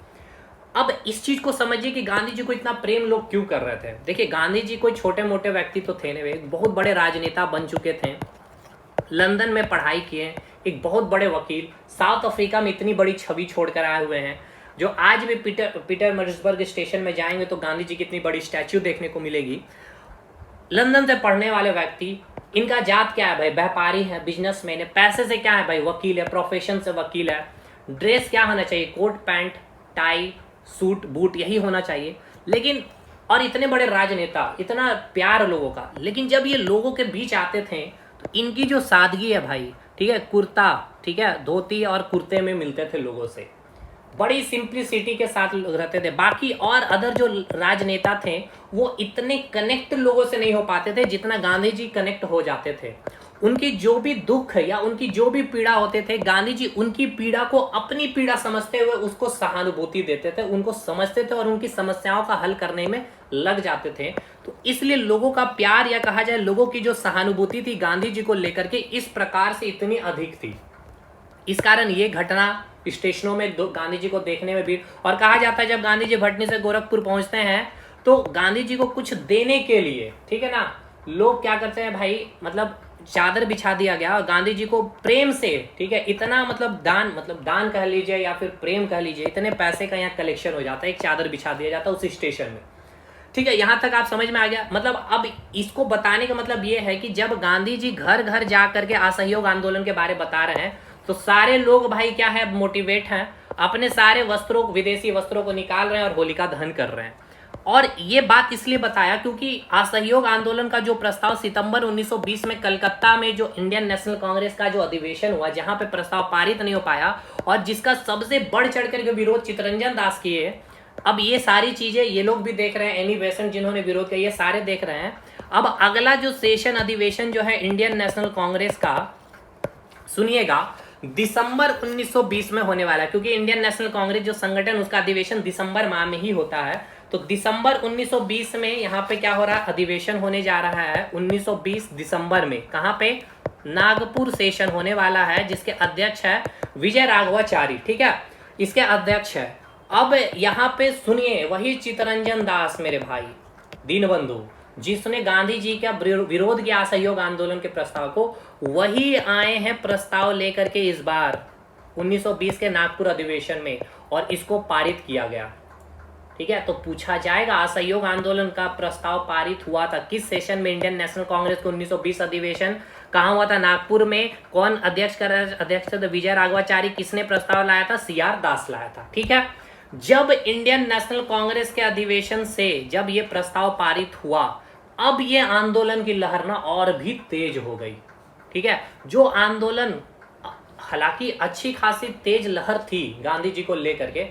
अब इस चीज को समझिए कि गांधी जी को इतना प्रेम लोग क्यों कर रहे थे। देखिए गांधी जी कोई छोटे मोटे व्यक्ति तो थे नहीं, बहुत बड़े राजनेता बन चुके थे, लंदन में पढ़ाई किए, एक बहुत बड़े वकील, साउथ अफ्रीका में इतनी बड़ी छवि छोड़कर आए हुए हैं, जो आज भी पीटरमार्ट्सबर्ग स्टेशन में जाएंगे तो गांधी जी की इतनी बड़ी स्टैच्यू देखने को मिलेगी। लंदन से पढ़ने वाले व्यक्ति, इनका जात क्या है भाई, व्यापारी है, बिजनेसमैन है, पैसे से क्या है भाई, वकील है, प्रोफेशन से वकील है, ड्रेस क्या होना चाहिए, coat pant tie suit boot, यही होना चाहिए। लेकिन और इतने बड़े राजनेता, इतना प्यार लोगों का, लेकिन जब ये लोगों के बीच आते थे तो इनकी जो सादगी है भाई, ठीक है, कुर्ता, ठीक है, धोती और कुर्ते में मिलते थे लोगों से, बड़ी सिंप्लिसिटी के साथ रहते थे। बाकी और अदर जो राजनेता थे वो इतने कनेक्ट लोगों से नहीं हो पाते थे जितना गांधी जी कनेक्ट हो जाते थे। उनकी जो भी दुख या उनकी जो भी पीड़ा होते थे, गांधी जी उनकी पीड़ा को अपनी पीड़ा समझते हुए उसको सहानुभूति देते थे, उनको समझते थे और उनकी समस्याओं का हल करने में लग जाते थे। तो इसलिए लोगों का प्यार, या कहा जाए लोगों की जो सहानुभूति थी गांधी जी को लेकर के, इस प्रकार से इतनी अधिक थी। इस कारण ये घटना स्टेशनों में गांधी जी को देखने में भी, और कहा जाता है जब गांधी जी भटनी से गोरखपुर पहुंचते हैं तो गांधी जी को कुछ देने के लिए, ठीक है ना, लोग क्या करते हैं भाई, मतलब चादर बिछा दिया गया और गांधी जी को प्रेम से, ठीक है, इतना मतलब दान कह लीजिए या फिर प्रेम कह लीजिए, इतने पैसे का यहाँ कलेक्शन हो जाता है, एक चादर बिछा दिया जाता है उस स्टेशन में। ठीक है, यहाँ तक आप समझ में आ गया। मतलब अब इसको बताने का मतलब ये है कि जब गांधी जी घर घर जा करके असहयोग आंदोलन के बारे बता रहे हैं तो सारे लोग भाई क्या है, मोटिवेट हैं, अपने सारे वस्त्रों, विदेशी वस्त्रों को निकाल रहे हैं और होलिका दहन कर रहे हैं। और ये बात इसलिए बताया क्योंकि असहयोग आंदोलन का जो प्रस्ताव सितंबर 1920 में कलकत्ता में जो इंडियन नेशनल कांग्रेस का जो अधिवेशन हुआ, जहां पे प्रस्ताव पारित नहीं हो पाया और जिसका सबसे बढ़ चढ़ करके विरोध चित्तरंजन दास किए। अब ये सारी चीजें ये लोग भी देख रहे हैं, एनी बेसेंट जिन्होंने विरोध किया, ये सारे देख रहे हैं। अब अगला जो सेशन अधिवेशन जो है इंडियन नेशनल कांग्रेस का, सुनिएगा, दिसंबर 1920 में होने वाला है, क्योंकि इंडियन नेशनल कांग्रेस जो संगठन, उसका अधिवेशन दिसंबर माह में ही होता है। तो दिसंबर 1920 में यहाँ पे क्या हो रहा है, अधिवेशन होने जा रहा है 1920 दिसंबर में। कहाँ पे, नागपुर सेशन होने वाला है, जिसके अध्यक्ष है विजय राघवाचारी, ठीक है, इसके अध्यक्ष है। अब यहाँ पे सुनिए, वही चित्तरंजन दास मेरे भाई दीनबंधु, जिसने गांधी जी का विरोध किया असहयोग आंदोलन के प्रस्ताव को, वही आए हैं प्रस्ताव लेकर के इस बार 1920 के नागपुर अधिवेशन में, और इसको पारित किया गया। ठीक है, तो पूछा जाएगा असहयोग आंदोलन का प्रस्ताव पारित हुआ था किस सेशन में, इंडियन नेशनल कांग्रेस को 1920 अधिवेशन कहाँ हुआ था, नागपुर में। कौन अध्यक्ष थे, विजय राघवाचारी। किसने प्रस्ताव लाया था, CR दास लाया था। ठीक है, जब इंडियन नेशनल कांग्रेस के अधिवेशन से जब ये प्रस्ताव पारित हुआ, अब ये आंदोलन की लहर ना और भी तेज हो गई। ठीक है, जो आंदोलन हालांकि अच्छी खासी तेज लहर थी गांधी जी को लेकर के,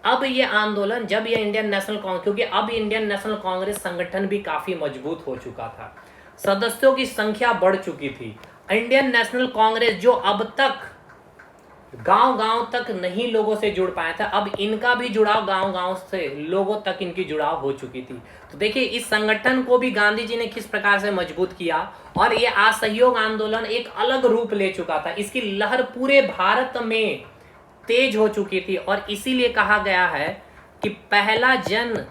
अब ये आंदोलन जब ये इंडियन नेशनल कांग्रेस, क्योंकि अब इंडियन नेशनल कांग्रेस संगठन भी काफी मजबूत हो चुका था, सदस्यों की संख्या बढ़ चुकी थी। इंडियन नेशनल कांग्रेस जो अब तक गांव-गांव तक नहीं लोगों से जुड़ पाया था, अब इनका भी जुड़ाव गांव-गांव से लोगों तक इनकी जुड़ाव हो चुकी थी। तो देखिए इस संगठन को भी गांधी जी ने किस प्रकार से मजबूत किया और ये असहयोग आंदोलन एक अलग रूप ले चुका था। इसकी लहर पूरे भारत में तेज हो चुकी थी और इसीलिए कहा गया है कि पहला जन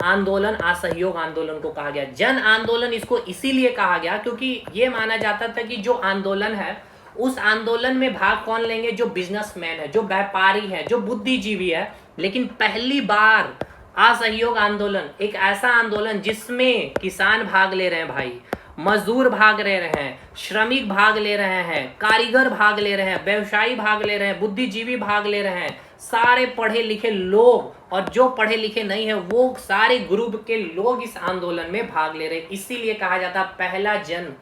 आंदोलन असहयोग आंदोलन को कहा गया। जन आंदोलन इसको इसीलिए कहा गया क्योंकि ये माना जाता था कि जो आंदोलन है उस आंदोलन में भाग कौन लेंगे, जो बिजनेसमैन है, जो व्यापारी है, जो बुद्धिजीवी है। लेकिन पहली बार असहयोग आंदोलन एक ऐसा आंदोलन जिसमें किसान भाग ले रहे हैं भाई, मजदूर भाग ले रहे हैं, श्रमिक भाग ले रहे हैं, कारीगर भाग ले रहे हैं, व्यवसायी भाग ले रहे हैं, बुद्धिजीवी भाग ले रहे हैं, सारे पढ़े लिखे लोग और जो पढ़े लिखे नहीं है वो सारे ग्रुप के लोग इस आंदोलन में भाग ले रहे हैं। इसीलिए कहा जाता पहला जन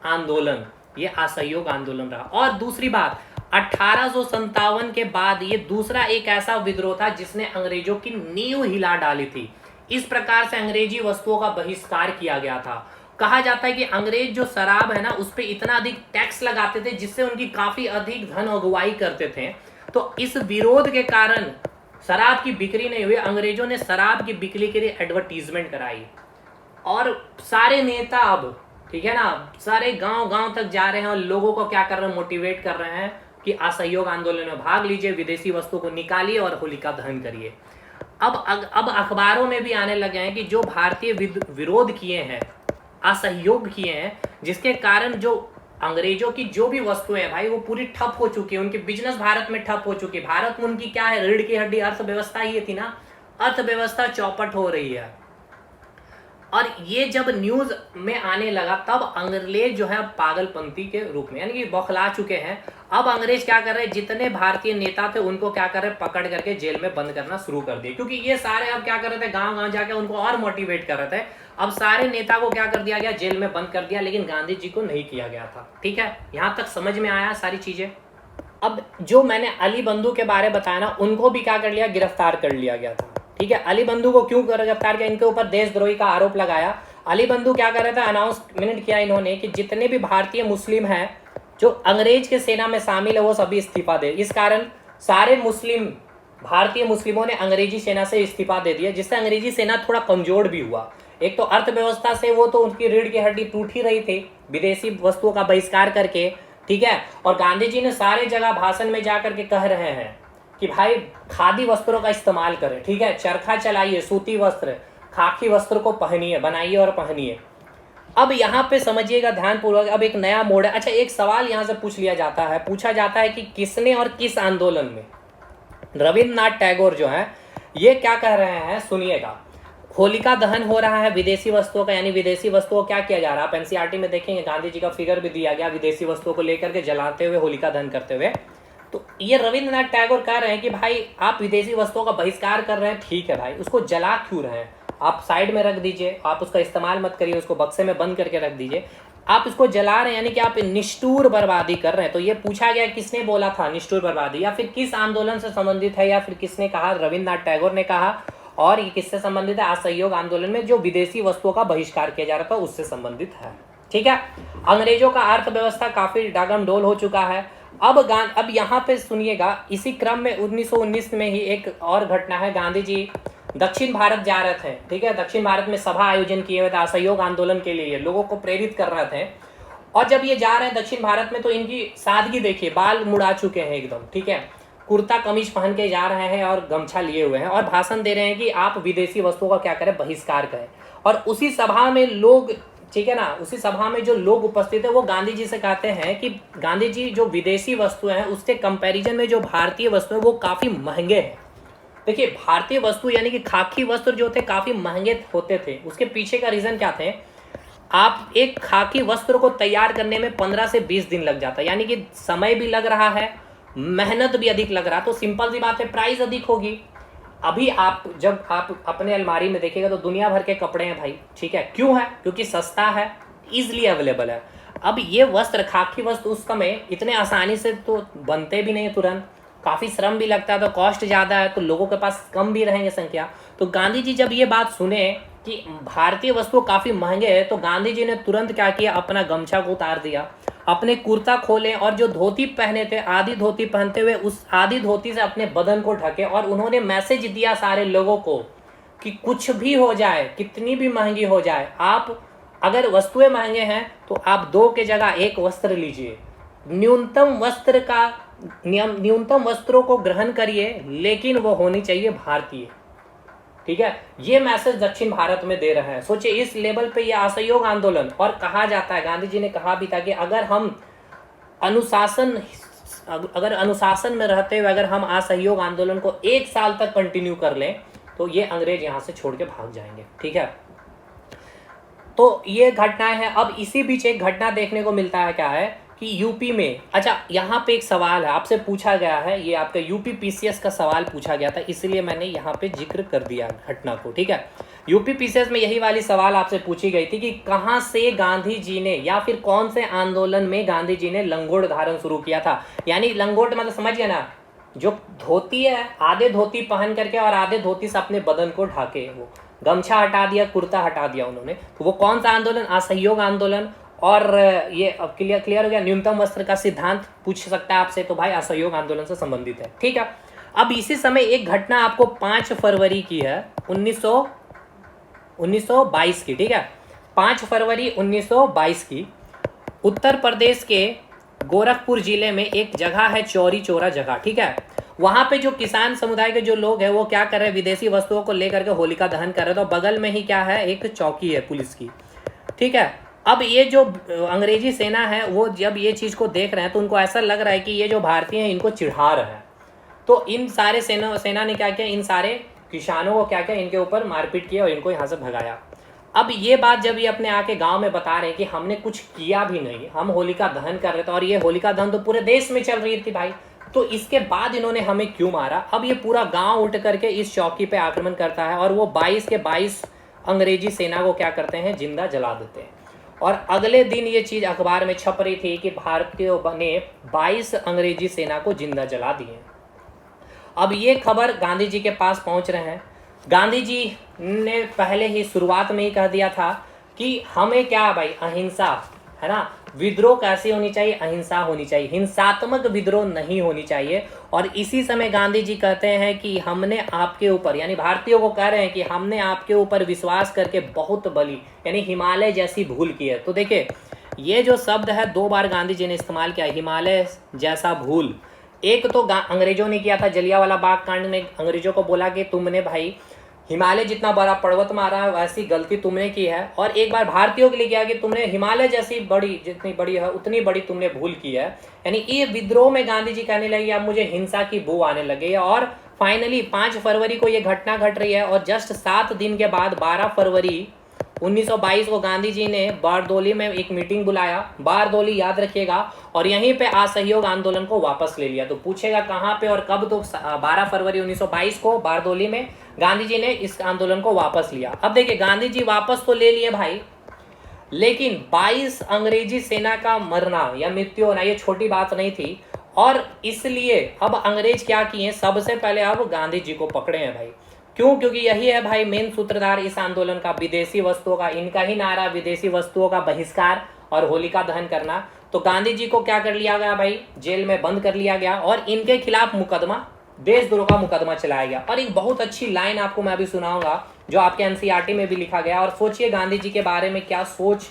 आंदोलन ये असहयोग आंदोलन रहा। और दूसरी बात, 1857 के बाद ये दूसरा एक ऐसा विद्रोह था जिसने अंग्रेजों की नींव हिला डाली थी। इस प्रकार से अंग्रेजी वस्तुओं का बहिष्कार किया गया था। कहा जाता है कि अंग्रेज जो शराब है ना उस पर इतना अधिक टैक्स लगाते थे जिससे उनकी काफी अधिक धन अगुवाई करते थे। तो इस विरोध के कारण शराब की बिक्री नहीं हुई। अंग्रेजों ने शराब की बिक्री के लिए एडवर्टीजमेंट कराई और सारे नेता अब, ठीक है ना, सारे गांव-गांव तक जा रहे हैं और लोगों को क्या कर रहे हैं, मोटिवेट कर रहे हैं कि असहयोग आंदोलन में भाग लीजिए, विदेशी वस्तु को निकालिए और होलिका दहन करिए। अब अखबारों में भी आने लगे हैं कि जो भारतीय विरोध किए हैं, असहयोग किए हैं, जिसके कारण जो अंग्रेजों की जो भी वस्तुएं हैं भाई वो पूरी ठप हो चुकी है। उनके बिजनेस भारत में ठप हो चुकी है। भारत में उनकी क्या है, रीढ़ की हड्डी अर्थव्यवस्था ये थी ना, अर्थव्यवस्था चौपट हो रही है। और ये जब न्यूज में आने लगा तब अंग्रेज जो है पागलपंती के रूप में यानी कि बौखला चुके हैं। अब अंग्रेज क्या कर रहे हैं, जितने भारतीय नेता थे उनको क्या कर रहे हैं, पकड़ करके जेल में बंद करना शुरू कर दिए। क्योंकि ये सारे अब क्या कर रहे थे, गांव गांव जाके उनको और मोटिवेट कर रहे थे। अब सारे नेता को क्या कर दिया गया, जेल में बंद कर दिया, लेकिन गांधी जी को नहीं किया गया था। ठीक है, यहाँ तक समझ में आया सारी चीजें। अब जो मैंने अली बंधु के बारे बताया ना, उनको भी क्या कर लिया, गिरफ्तार कर लिया गया था। ठीक है, अली बंधु को क्यों गिरफ्तार किया, इनके ऊपर देशद्रोही का आरोप लगाया। अली बंधु क्या कर रहे थे, अनाउंसमेंट किया इन्होंने कि जितने भी भारतीय मुस्लिम हैं जो अंग्रेज के सेना में शामिल है वो सभी इस्तीफा दे। इस कारण सारे मुस्लिम भारतीय मुस्लिमों ने अंग्रेजी सेना से इस्तीफा दे दिया, जिससे अंग्रेजी सेना थोड़ा कमजोर भी हुआ। एक तो अर्थव्यवस्था से वो तो उनकी रीढ़ की हड्डी टूट ही रही थी विदेशी वस्तुओं का बहिष्कार करके। ठीक है, और गांधी जी ने सारे जगह भाषण में जाकर के कह रहे हैं कि भाई खादी वस्त्रों का इस्तेमाल करें। ठीक है, चरखा चलाइए, सूती वस्त्र, खाकी वस्त्र को पहनिए, बनाइए और पहनिए। अब यहाँ पे समझिएगा ध्यानपूर्वक, अब एक नया मोड़ है। अच्छा, एक सवाल यहाँ से पूछा जाता है कि किसने और किस आंदोलन में, रविन्द्रनाथ टैगोर जो है ये क्या कह रहे हैं, सुनिएगा। होलिका दहन हो रहा है विदेशी वस्तुओं का, यानी विदेशी वस्तुओं क्या किया जा रहा है, आप एनसीईआरटी में देखेंगे गांधी जी का फिगर भी दिया गया विदेशी वस्तुओं को लेकर के जलाते हुए, होलिका दहन करते हुए। तो ये रविन्द्रनाथ टैगोर कह रहे हैं कि भाई आप विदेशी वस्तुओं का बहिष्कार कर रहे हैं, ठीक है भाई, उसको जला क्यों रहे हैं, आप साइड में रख दीजिए, आप उसका इस्तेमाल मत करिए, उसको बक्से में बंद करके रख दीजिए। आप इसको जला रहे हैं यानी कि आप निष्ठुर बर्बादी कर रहे हैं। तो ये पूछा गया किसने बोला था निष्ठुर बर्बादी, या फिर किस आंदोलन से संबंधित है, या फिर किसने कहा, रविन्द्रनाथ टैगोर ने कहा। और ये किससे संबंधित है, असहयोग आंदोलन में जो विदेशी वस्तुओं का बहिष्कार किया जा रहा था उससे संबंधित है। ठीक है, अंग्रेजों का अर्थव्यवस्था काफी डागमडोल हो चुका है। अब यहाँ पे सुनिएगा, इसी क्रम में 1919 में ही एक और घटना है। गांधी जी दक्षिण भारत जा रहे थे। ठीक है, दक्षिण भारत में सभा आयोजन किए हुए थे असहयोग आंदोलन के लिए, लोगों को प्रेरित कर रहे थे। और जब ये जा रहे हैं दक्षिण भारत में तो इनकी सादगी देखिए, बाल मुड़ा चुके हैं एकदम। ठीक है, कुर्ता कमीज पहन के जा रहे हैं और गमछा लिए हुए हैं और भाषण दे रहे हैं कि आप विदेशी वस्तुओं का क्या करें, बहिष्कार करें। और उसी सभा में लोग, ठीक है ना, उसी सभा में जो लोग उपस्थित है वो गांधी जी से कहते हैं कि गांधी जी जो विदेशी वस्तुएं हैं उसके कंपैरिजन में जो भारतीय वस्तुएं वो काफी महंगे हैं। देखिए, भारतीय वस्तु यानी कि खाकी वस्त्र जो थे काफी महंगे होते थे। उसके पीछे का रीजन क्या थे, आप एक खाकी वस्त्र को तैयार करने में 15 से 20 दिन लग जाता है, यानी कि समय भी लग रहा है, मेहनत भी अधिक लग रहा है। तो सिंपल सी बात है, प्राइस अधिक होगी। अभी आप जब आप अपने अलमारी में देखिएगा तो दुनिया भर के कपड़े हैं भाई, ठीक है, क्यों है? क्योंकि सस्ता है, ईजिली अवेलेबल है। अब ये वस्त्र, खाकी वस्त्र उस समय इतने आसानी से तो बनते भी नहीं तुरंत, काफ़ी श्रम भी लगता है, तो कॉस्ट ज़्यादा है, तो लोगों के पास कम भी रहेंगे संख्या। तो गांधी जी जब ये बात सुने कि भारतीय वस्तु काफ़ी महंगे हैं, तो गांधी जी ने तुरंत क्या किया, अपना गमछा को उतार दिया, अपने कुर्ता खोले और जो धोती पहने थे, आधी धोती पहनते हुए उस आधी धोती से अपने बदन को ढके, और उन्होंने मैसेज दिया सारे लोगों को कि कुछ भी हो जाए, कितनी भी महंगी हो जाए, आप अगर वस्तुएं महंगे हैं तो आप 2 के जगह 1 वस्त्र लीजिए, न्यूनतम वस्त्र का नियम, न्यूनतम वस्त्रों को ग्रहण करिए, लेकिन वो होनी चाहिए भारतीय, ठीक है। ये मैसेज दक्षिण भारत में दे रहे हैं। सोचिए इस लेवल पे ये असहयोग आंदोलन, और कहा जाता है, गांधी जी ने कहा भी था कि अगर अनुशासन में रहते हुए अगर हम असहयोग आंदोलन को 1 साल तक कंटिन्यू कर लें तो ये अंग्रेज यहां से छोड़ के भाग जाएंगे, ठीक है। तो ये घटनाएं हैं। अब इसी बीच एक घटना देखने को मिलता है, क्या है कि यूपी में, अच्छा यहाँ पे एक सवाल है, आपसे पूछा गया है, ये आपका यूपी पीसीएस का सवाल पूछा गया था, इसलिए मैंने यहाँ पे जिक्र कर दिया घटना को, ठीक है। यूपी पीसीएस में यही वाली सवाल आपसे पूछी गई थी कि कहाँ से गांधी जी ने, या फिर कौन से आंदोलन में गांधी जी ने लंगोट धारण शुरू किया था। यानी लंगोट मतलब समझ गए ना, जो धोती है, आधे धोती पहन करके और आधे धोती से अपने बदन को ढाके, वो गमछा हटा दिया, कुर्ता हटा दिया उन्होंने। तो वो कौन सा आंदोलन? असहयोग आंदोलन। और ये अब क्लियर हो गया, न्यूनतम वस्त्र का सिद्धांत पूछ सकता है आपसे, तो भाई असहयोग आंदोलन से संबंधित है, ठीक है। अब इसी समय एक घटना आपको 5 फरवरी की है 1922 की, ठीक है, 5 फरवरी 1922 की, उत्तर प्रदेश के गोरखपुर जिले में एक जगह है चौरी चौरा जगह, ठीक है। वहां पे जो किसान समुदाय के जो लोग हैं वो क्या कर रहे हैं, विदेशी वस्तुओं को लेकर के होलिका दहन कर रहे थे। तो बगल में ही क्या है, एक चौकी है पुलिस की, ठीक है। अब ये जो अंग्रेजी सेना है वो जब ये चीज़ को देख रहे हैं तो उनको ऐसा लग रहा है कि ये जो भारतीय हैं इनको चिढ़ा रहे हैं। तो इन सारे सेना ने क्या किया, इन सारे किसानों को क्या किया, इनके ऊपर मारपीट किया और इनको यहाँ से भगाया। अब ये बात जब ये अपने आके गांव में बता रहे हैं कि हमने कुछ किया भी नहीं, हम होलिका दहन कर रहे थे, और ये होलिका दहन तो पूरे देश में चल रही थी भाई, तो इसके बाद इन्होंने हमें क्यों मारा। अब ये पूरा गांव उठ करके इस चौकी पे आक्रमण करता है और वो 22 के 22 अंग्रेजी सेना को क्या करते हैं, जिंदा जला देते हैं। और अगले दिन ये चीज़ अखबार में छप रही थी कि भारतीयों ने 22 अंग्रेजी सेना को जिंदा जला दिए। अब ये खबर गांधी जी के पास पहुंच रहे हैं। गांधी जी ने पहले ही शुरुआत में ही कह दिया था कि हमें क्या भाई, अहिंसा है ना, विद्रोह कैसी होनी चाहिए, अहिंसा होनी चाहिए, हिंसात्मक विद्रोह नहीं होनी चाहिए। और इसी समय गांधी जी कहते हैं कि हमने आपके ऊपर, यानी भारतीयों को कह रहे हैं कि हमने आपके ऊपर विश्वास करके बहुत बड़ी, यानी हिमालय जैसी भूल की है। तो देखिए ये जो शब्द है 2 बार गांधी जी ने इस्तेमाल किया, हिमालय जैसा भूल। एक तो अंग्रेजों ने किया था, जलियांवाला बाग कांड में अंग्रेजों को बोला कि तुमने भाई हिमालय जितना बड़ा पर्वत मारा है वैसी गलती तुमने की है। और एक बार भारतीयों के लिए किया कि तुमने हिमालय जैसी बड़ी, जितनी बड़ी है उतनी बड़ी तुमने भूल की है। यानी ये विद्रोह में गांधी जी कहने लगे अब मुझे हिंसा की बू आने लगी है। और फाइनली 5 फरवरी को ये घटना घट रही है और जस्ट 7 दिन के बाद 12 फरवरी 1922 को गांधी जी ने बारदोली में एक मीटिंग बुलाया, बारदोली याद रखिएगा, और यहीं पे असहयोग आंदोलन को वापस ले लिया। तो पूछेगा कहाँ पे और कब, तो 12 फरवरी 1922 को बारदोली में गांधी जी ने इस आंदोलन को वापस लिया। अब देखिए गांधी जी वापस तो ले लिए भाई, लेकिन 22 अंग्रेजी सेना का मरना या मृत्यु होना ये छोटी बात नहीं थी। और इसलिए अब अंग्रेज क्या किए, सबसे पहले अब गांधी जी को पकड़े हैं भाई। क्यों? क्योंकि यही है भाई मेन सूत्रधार इस आंदोलन का, विदेशी वस्तुओं का, इनका ही नारा विदेशी वस्तुओं का बहिष्कार और होलिका दहन करना। तो गांधी जी को क्या कर लिया गया भाई, जेल में बंद कर लिया गया और इनके खिलाफ मुकदमा, देशद्रोह का मुकदमा चलाया गया। और एक बहुत अच्छी लाइन आपको मैं अभी सुनाऊंगा जो आपके एनसीईआरटी में भी लिखा गया, और सोचिए गांधी जी के बारे में क्या सोच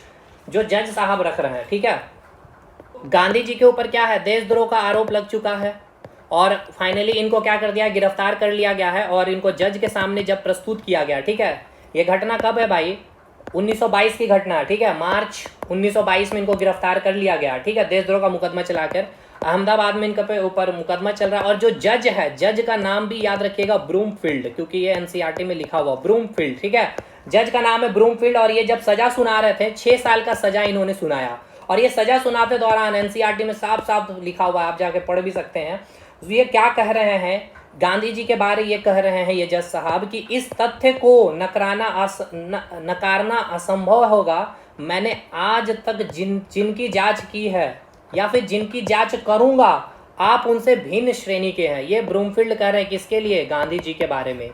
जो जज साहब रख रहे हैं, ठीक है। गांधी जी के ऊपर क्या है, देशद्रोह का आरोप लग चुका है और फाइनली इनको क्या कर दिया, गिरफ्तार कर लिया गया है और इनको जज के सामने जब प्रस्तुत किया गया, ठीक है। ये घटना कब है भाई, 1922 की घटना, ठीक है। मार्च 1922 में इनको गिरफ्तार कर लिया गया, ठीक है, देशद्रोह का मुकदमा चलाकर। अहमदाबाद में इनके ऊपर मुकदमा चल रहा है। और जो जज है, जज का नाम भी याद रखिएगा, ब्रूमफील्ड, क्योंकि ये एनसीईआरटी में लिखा हुआ ब्रूमफील्ड, ठीक है। जज का नाम है ब्रूमफील्ड। और ये जब सजा सुना रहे थे, 6 साल का सजा इन्होंने सुनाया। और ये सजा सुनाते दौरान एनसीईआरटी में साफ साफ लिखा हुआ है, आप जाके पढ़ भी सकते हैं। ये क्या कह रहे हैं, गांधी जी के बारे ये कह रहे हैं ये जज साहब कि इस तथ्य को नकारना असंभव होगा। मैंने आज तक जिनकी जांच की है या फिर जिनकी जांच करूंगा, आप उनसे भिन्न श्रेणी के हैं। ये ब्रूमफील्ड कह रहे हैं किसके लिए? गांधी जी के बारे में।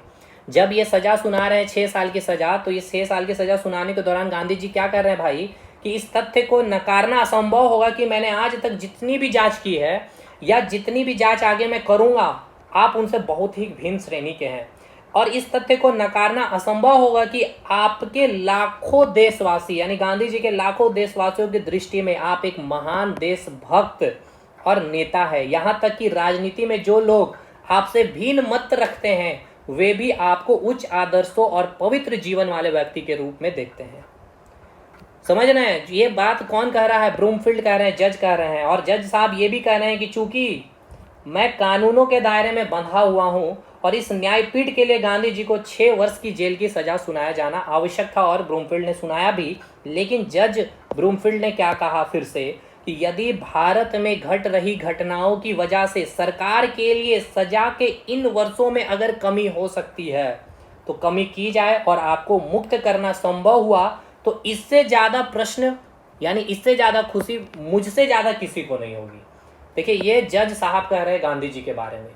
जब ये सजा सुना रहे हैं 6 साल की सजा, तो ये 6 साल की सजा सुनाने के दौरान गांधी जी क्या कर रहे हैं भाई कि इस तथ्य को नकारना असंभव होगा कि मैंने आज तक जितनी भी जांच की है या जितनी भी जांच आगे मैं करूंगा, आप उनसे बहुत ही भिन्न श्रेणी के हैं। और इस तथ्य को नकारना असंभव होगा कि आपके लाखों देशवासी, यानी गांधी जी के लाखों देशवासियों की दृष्टि में आप एक महान देशभक्त और नेता है। यहाँ तक कि राजनीति में जो लोग आपसे भिन्न मत रखते हैं वे भी आपको उच्च आदर्शों और पवित्र जीवन वाले व्यक्ति के रूप में देखते हैं। समझ रहे हैं? ये बात कौन कह रहा है? ब्रूमफील्ड कह रहे हैं, जज कह रहे हैं। और जज साहब ये भी कह रहे हैं कि चूंकि मैं कानूनों के दायरे में बंधा हुआ हूं और इस न्यायपीठ के लिए गांधी जी को 6 वर्ष की जेल की सजा सुनाया जाना आवश्यक था, और ब्रूमफील्ड ने सुनाया भी। लेकिन जज ब्रूमफील्ड ने क्या कहा फिर से कि यदि भारत में घट रही घटनाओं की वजह से सरकार के लिए सजा के इन वर्षों में अगर कमी हो सकती है तो कमी की जाए, और आपको मुक्त करना संभव हुआ तो इससे ज़्यादा प्रश्न, यानी इससे ज़्यादा खुशी मुझसे ज़्यादा किसी को नहीं होगी। देखिए, ये जज साहब कह रहे हैं गांधी जी के बारे में।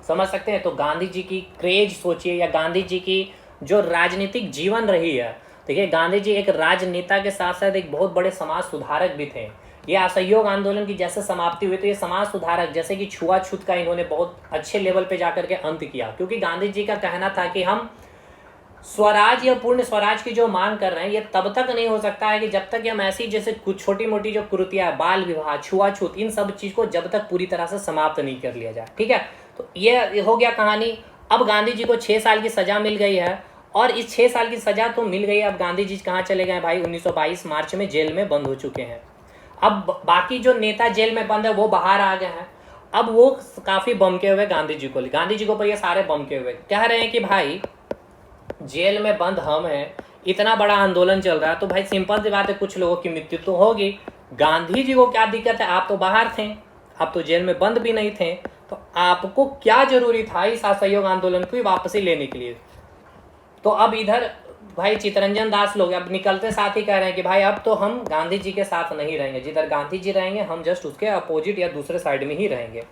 समझ सकते हैं? तो गांधी जी की क्रेज सोचिए, या गांधी जी की जो राजनीतिक जीवन रही है। देखिए, गांधी जी एक राजनेता के साथ साथ एक बहुत बड़े समाज सुधारक भी थे। ये असहयोग आंदोलन की जैसे समाप्ति हुई तो ये समाज सुधारक, जैसे कि छुआछूत का इन्होंने बहुत अच्छे लेवल पे जाकर के अंत किया, क्योंकि गांधी जी का कहना था कि हम स्वराज या पूर्ण स्वराज की जो मांग कर रहे हैं ये तब तक नहीं हो सकता है कि जब तक हम ऐसी जैसे कुछ छोटी मोटी जो कुरीतियां, बाल विवाह, छुआछूत, इन सब चीज को जब तक पूरी तरह से समाप्त नहीं कर लिया जाए। ठीक है, तो ये हो गया कहानी। अब गांधी जी को 6 साल की सजा मिल गई है, और इस 6 साल की सजा तो मिल गई। अब गांधी जी कहाँ चले गए भाई? 1922 मार्च में जेल में बंद हो चुके हैं। अब बाकी जो नेता जेल में बंद है वो बाहर आ गए हैं। अब वो काफी बमके हुए गांधी जी को पर ये सारे बमके हुए कह रहे हैं कि भाई जेल में बंद हम हैं, इतना बड़ा आंदोलन चल रहा है, तो भाई सिंपल सी बात है कुछ लोगों की मृत्यु तो होगी। गांधी जी को क्या दिक्कत है? आप तो बाहर थे, आप तो जेल में बंद भी नहीं थे, तो आपको क्या जरूरी था इस असहयोग आंदोलन की वापसी लेने के लिए? तो अब इधर भाई चितरंजन दास लोग अब निकलते साथ ही कह रहे हैं कि भाई अब तो हम गांधी जी के साथ नहीं रहेंगे, जिधर गांधी जी रहेंगे हम जस्ट उसके अपोजिट या दूसरे साइड में ही रहेंगे।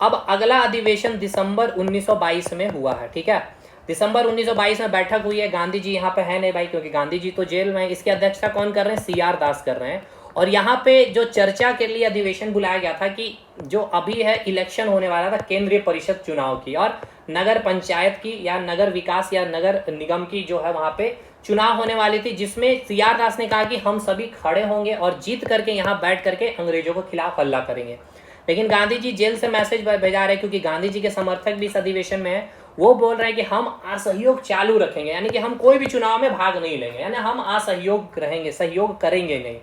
अब अगला अधिवेशन दिसंबर 1922 में हुआ है। ठीक है, दिसंबर 1922 में बैठक हुई है। गांधी जी यहाँ पे है नहीं भाई, क्योंकि गांधी जी तो जेल में है। इसकी अध्यक्षता कौन कर रहे हैं? CR दास कर रहे हैं। और यहाँ पे जो चर्चा के लिए अधिवेशन बुलाया गया था कि जो अभी है इलेक्शन होने वाला था केंद्रीय परिषद चुनाव की और नगर पंचायत की या नगर विकास या नगर निगम की जो है वहाँ पे चुनाव होने वाली थी, जिसमें CR दास ने कहा कि हम सभी खड़े होंगे और जीत करके यहाँ बैठ करके अंग्रेजों के खिलाफ हल्ला करेंगे। लेकिन गांधी जी जेल से मैसेज भेजा रहे, क्योंकि गांधी जी के समर्थक भी इस अधिवेशन में है। वो बोल रहे हैं कि हम असहयोग चालू रखेंगे, यानी कि हम कोई भी चुनाव में भाग नहीं लेंगे, यानी हम असहयोग रहेंगे, सहयोग करेंगे नहीं।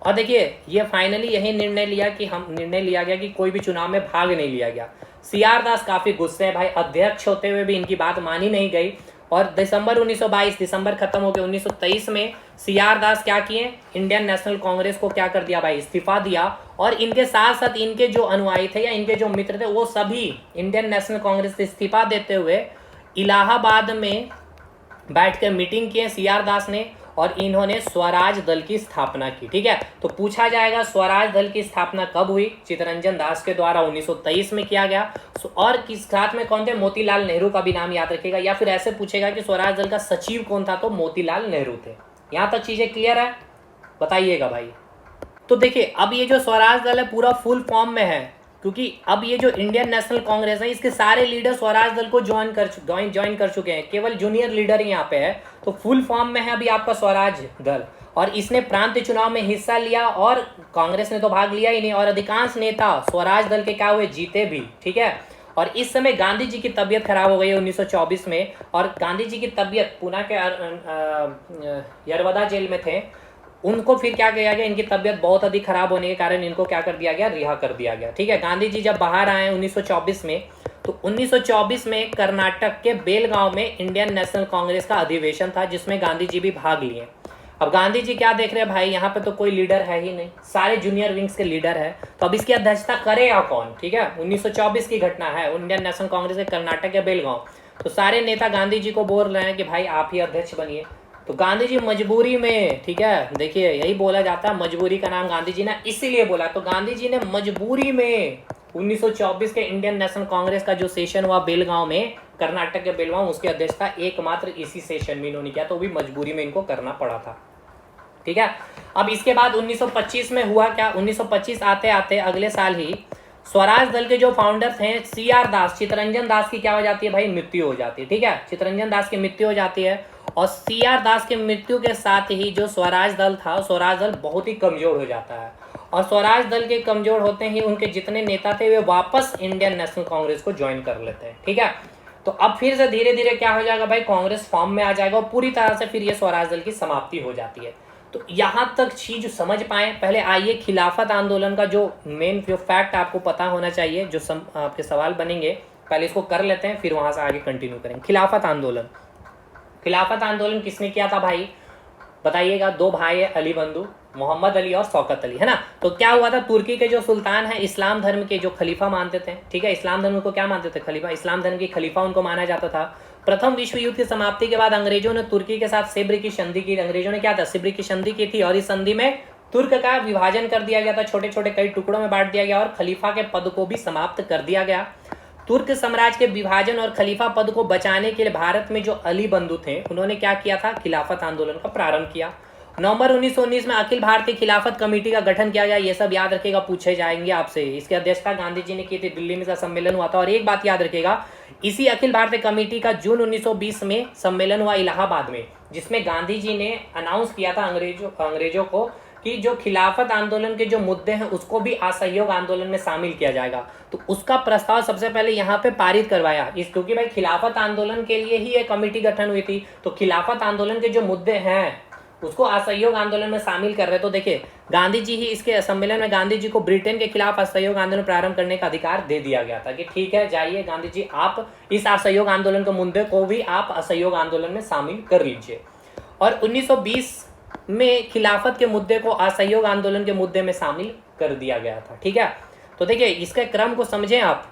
और देखिए, ये फाइनली यही निर्णय लिया गया कि कोई भी चुनाव में भाग नहीं लिया गया। CR दास काफी गुस्से हैं भाई, अध्यक्ष होते हुए भी इनकी बात मानी नहीं गई। और दिसंबर 1922, दिसंबर खत्म हो गया, 1923 में CR दास क्या किए? इंडियन नेशनल कांग्रेस को क्या कर दिया भाई? इस्तीफा दिया। और इनके साथ साथ इनके जो अनुयायी थे या इनके जो मित्र थे वो सभी इंडियन नेशनल कांग्रेस से इस्तीफा देते हुए इलाहाबाद में बैठ कर मीटिंग किए CR दास ने, और इन्होंने स्वराज दल की स्थापना की। ठीक है, तो पूछा जाएगा स्वराज दल की स्थापना कब हुई? चितरंजन दास के द्वारा 1923 में किया गया। और किस साथ में कौन थे? मोतीलाल नेहरू का भी नाम याद रखिएगा, या फिर ऐसे पूछेगा कि स्वराज दल का सचिव कौन था, तो मोतीलाल नेहरू थे। यहाँ तक चीजें क्लियर है? बताइएगा भाई। तो देखिए, अब ये जो स्वराज दल है पूरा फुल फॉर्म में है, क्योंकि अब ये जो इंडियन नेशनल कांग्रेस है इसके सारे लीडर स्वराज दल को ज्वाइन कर चुके हैं, केवल जूनियर लीडर ही यहाँ पे है। तो फुल फॉर्म में है अभी आपका स्वराज दल, और इसने प्रांत चुनाव में हिस्सा लिया, और कांग्रेस ने तो भाग लिया ही नहीं, और अधिकांश नेता स्वराज दल के क्या हुए? जीते भी। ठीक है, और इस समय गांधी जी की तबीयत खराब हो गई है 1924 में, और गांधी जी की तबीयत पुणे के यरवदा जेल में थे। उनको फिर क्या किया गया? इनकी तबीयत बहुत अधिक खराब होने के कारण इनको क्या कर दिया गया? रिहा कर दिया गया। ठीक है, गांधी जी जब बाहर आए 1924 में, तो 1924 में कर्नाटक के बेलगांव में इंडियन नेशनल कांग्रेस का अधिवेशन था, जिसमें गांधी जी भी भाग लिए। अब गांधी जी क्या देख रहे हैं भाई, यहाँ पे तो कोई लीडर है ही नहीं, सारे जूनियर विंग्स के लीडर है, तो अब इसकी अध्यक्षता करेगा कौन। ठीक है, 1924 की घटना है, इंडियन नेशनल कांग्रेस के कर्नाटक के बेलगांव। तो सारे नेता गांधी जी को बोल रहे हैं कि भाई आप ही अध्यक्ष बनिए। तो गांधी जी मजबूरी में, ठीक है, देखिए यही बोला जाता है, मजबूरी का नाम गांधी जी ने इसीलिए बोला। तो गांधी जी ने मजबूरी में 1924 के इंडियन नेशनल कांग्रेस का जो सेशन हुआ बेलगांव में, कर्नाटक के बेलगांव, उसकी अध्यक्षता एकमात्र इसी सेशन में इन्होंने किया। तो भी मजबूरी में इनको करना पड़ा था। ठीक है, अब इसके बाद 1925 में हुआ क्या, 1925 आते आते अगले साल ही स्वराज दल के जो फाउंडर्स हैं CR दास, चितरंजन दास की क्या हो जाती है भाई, मृत्यु हो जाती है। ठीक है, चितरंजन दास की मृत्यु हो जाती है और CR दास की मृत्यु के साथ ही जो स्वराज दल था, स्वराज दल बहुत ही कमजोर हो जाता है। और स्वराज दल के कमजोर होते ही उनके जितने नेता थे वे वापस इंडियन नेशनल कांग्रेस को ज्वाइन कर लेते हैं। ठीक है, तो अब फिर से धीरे धीरे क्या हो जाएगा भाई, कांग्रेस फॉर्म में आ जाएगा और पूरी तरह से फिर ये स्वराज दल की समाप्ति हो जाती है। तो यहाँ तक चीज समझ पाए। पहले आइए खिलाफत आंदोलन का जो मेन जो फैक्ट आपको पता होना चाहिए, जो आपके सवाल बनेंगे, पहले इसको कर लेते हैं, फिर वहां से आगे कंटिन्यू करेंगे। खिलाफत आंदोलन, खिलाफत आंदोलन किसने किया था भाई, बताइएगा। दो भाई है अली बंधु, मोहम्मद अली और शौकत अली, है ना। तो क्या हुआ था, तुर्की के जो सुल्तान है, इस्लाम धर्म के जो खलीफा मानते थे, ठीक है, इस्लाम धर्म को क्या मानते थे, खलीफा, इस्लाम धर्म की खलीफा उनको माना जाता था। प्रथम विश्व युद्ध की समाप्ति के बाद अंग्रेजों ने तुर्की के साथ सिब्र की संधि की। अंग्रेजों ने क्या था, सिब्र की संधि की थी और इस संधि में तुर्क का विभाजन कर दिया गया था, छोटे छोटे कई टुकड़ों में बांट दिया गया और खलीफा के पद को भी समाप्त कर दिया गया। तुर्क साम्राज्य के विभाजन और खलीफा पद को बचाने के लिए भारत में जो अली बंधु थे, उन्होंने क्या किया था, खिलाफत आंदोलन का प्रारंभ किया। नवंबर 1919 में अखिल भारतीय खिलाफत कमेटी का गठन किया गया। ये सब याद रखेगा, पूछे जाएंगे आपसे। इसकी अध्यक्षता गांधी जी ने की थी, दिल्ली में इसका सम्मेलन हुआ था। और एक बात याद रखेगा, इसी अखिल भारतीय कमेटी का जून 1920 में सम्मेलन हुआ इलाहाबाद में, जिसमें गांधी जी ने अनाउंस किया था अंग्रेजों को कि जो खिलाफत आंदोलन के जो मुद्दे हैं उसको भी असहयोग आंदोलन में शामिल किया जाएगा। तो उसका प्रस्ताव सबसे पहले यहाँ पे पारित करवाया, क्योंकि भाई खिलाफत आंदोलन के लिए ही एक कमेटी गठन हुई थी। तो खिलाफत आंदोलन के जो मुद्दे हैं उसको असहयोग आंदोलन में शामिल कर रहे। तो देखिए, गांधी जी ही इसके सम्मेलन में गांधी जी को ब्रिटेन के खिलाफ असहयोग आंदोलन प्रारंभ करने का अधिकार दे दिया गया था कि ठीक है, जाइए गांधी जी, आप इस असहयोग आंदोलन के मुद्दे को भी आप असहयोग आंदोलन में शामिल कर लीजिए। और 1920 में खिलाफत के मुद्दे को असहयोग आंदोलन के मुद्दे में शामिल कर दिया गया था। ठीक है, तो देखिए इसके क्रम को समझें आप।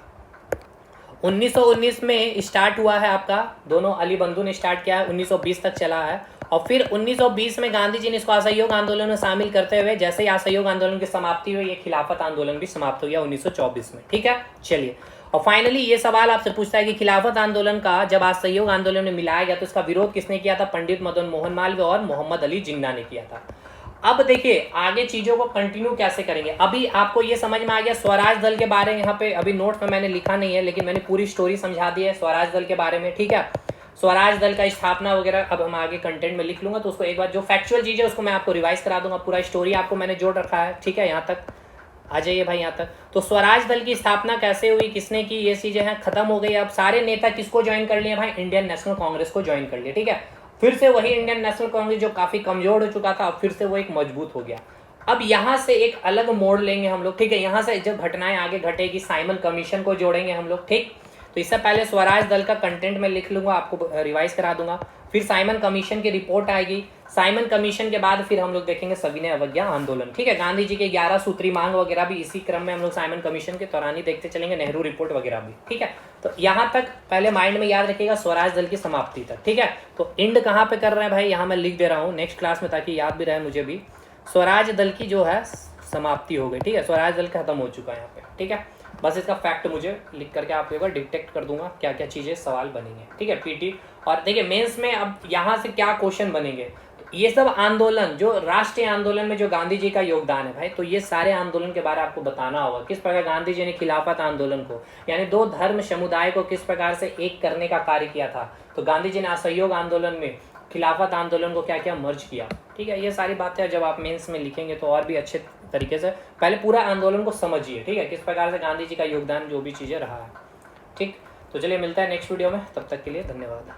1919 में स्टार्ट हुआ है आपका, दोनों अली बंधु ने स्टार्ट किया है, 1920 तक चला है। और फिर 1920 में गांधी जी ने इसको असहयोग आंदोलन में शामिल करते हुए, जैसे ही असहयोग आंदोलन की समाप्ति हुई, ये खिलाफत आंदोलन भी समाप्त हो गया 1924 में। ठीक है, चलिए। और फाइनली ये सवाल आपसे पूछता है कि खिलाफत आंदोलन का जब असहयोग आंदोलन में मिलाया गया तो इसका विरोध किसने किया था, पंडित मदन मोहन मालवीय और मोहम्मद अली जिन्ना ने किया था। अब देखिए आगे चीजों को कंटिन्यू कैसे करेंगे। अभी आपको ये समझ में आ गया स्वराज दल के बारे में, यहाँ पे अभी नोट्स में मैंने लिखा नहीं है, लेकिन मैंने पूरी स्टोरी समझा दी है स्वराज दल के बारे में। ठीक है, स्वराज दल का स्थापना वगैरह अब हम आगे कंटेंट में लिख लूंगा, तो उसको एक बार जो फैक्चुअल चीज है उसको मैं आपको रिवाइज करा दूंगा। पूरा स्टोरी आपको मैंने जोड़ रखा है। ठीक है, यहाँ तक आ जाइए भाई, यहाँ तक। तो स्वराज दल की स्थापना कैसे हुई, किसने की, ये चीजें हैं, खत्म हो गई। अब सारे नेता किसको ज्वाइन कर लिए भाई, इंडियन नेशनल कांग्रेस को ज्वाइन कर लिए। ठीक है, फिर से वही इंडियन नेशनल कांग्रेस जो काफी कमजोर हो चुका था, अब फिर से वो एक मजबूत हो गया। अब यहाँ से एक अलग मोड़ लेंगे हम लोग। ठीक है, यहाँ से जब घटनाएं आगे घटेगी, साइमन कमीशन को जोड़ेंगे हम लोग। ठीक, तो इससे पहले स्वराज दल का कंटेंट में लिख लूंगा, आपको रिवाइज करा दूंगा। फिर साइमन कमीशन की रिपोर्ट आएगी। साइमन कमीशन के बाद फिर हम लोग देखेंगे सविनय अवज्ञा आंदोलन। ठीक है, गांधी जी के 11 सूत्री मांग वगैरह भी इसी क्रम में हम लोग साइमन कमीशन के दौरान ही देखते चलेंगे, नेहरू रिपोर्ट वगैरह भी। ठीक है, तो यहाँ तक पहले माइंड में याद रखिएगा, स्वराज दल की समाप्ति तक। ठीक है, तो इंड कहाँ पे कर रहे हैं भाई, यहाँ मैं लिख दे रहा हूँ नेक्स्ट क्लास में, ताकि याद भी रहे मुझे भी। स्वराज दल की जो है समाप्ति हो गई। ठीक है, स्वराज दल खत्म हो चुका है यहाँ पे। ठीक है, बस इसका फैक्ट मुझे लिख करके आप एक बार डिटेक्ट कर दूंगा क्या क्या चीजें सवाल बनेंगे। ठीक है, पीटी। और देखिए मेंस में अब यहाँ से क्या क्वेश्चन बनेंगे, तो ये सब आंदोलन, जो राष्ट्रीय आंदोलन में जो गांधी जी का योगदान है भाई, तो ये सारे आंदोलन के बारे में आपको बताना होगा। किस प्रकार गांधी जी ने खिलाफत आंदोलन को, यानी दो धर्म समुदाय को किस प्रकार से एक करने का कार्य किया था। तो गांधी जी ने असहयोग आंदोलन में खिलाफत आंदोलन को क्या क्या मर्ज किया। ठीक है, ये सारी बातें जब आप मेंस में लिखेंगे तो और भी अच्छे तरीके से पहले पूरा आंदोलन को समझिए। ठीक है, किस प्रकार से गांधी जी का योगदान जो भी चीज़ें रहा है। ठीक, तो चलिए मिलता है नेक्स्ट वीडियो में, तब तक के लिए धन्यवाद।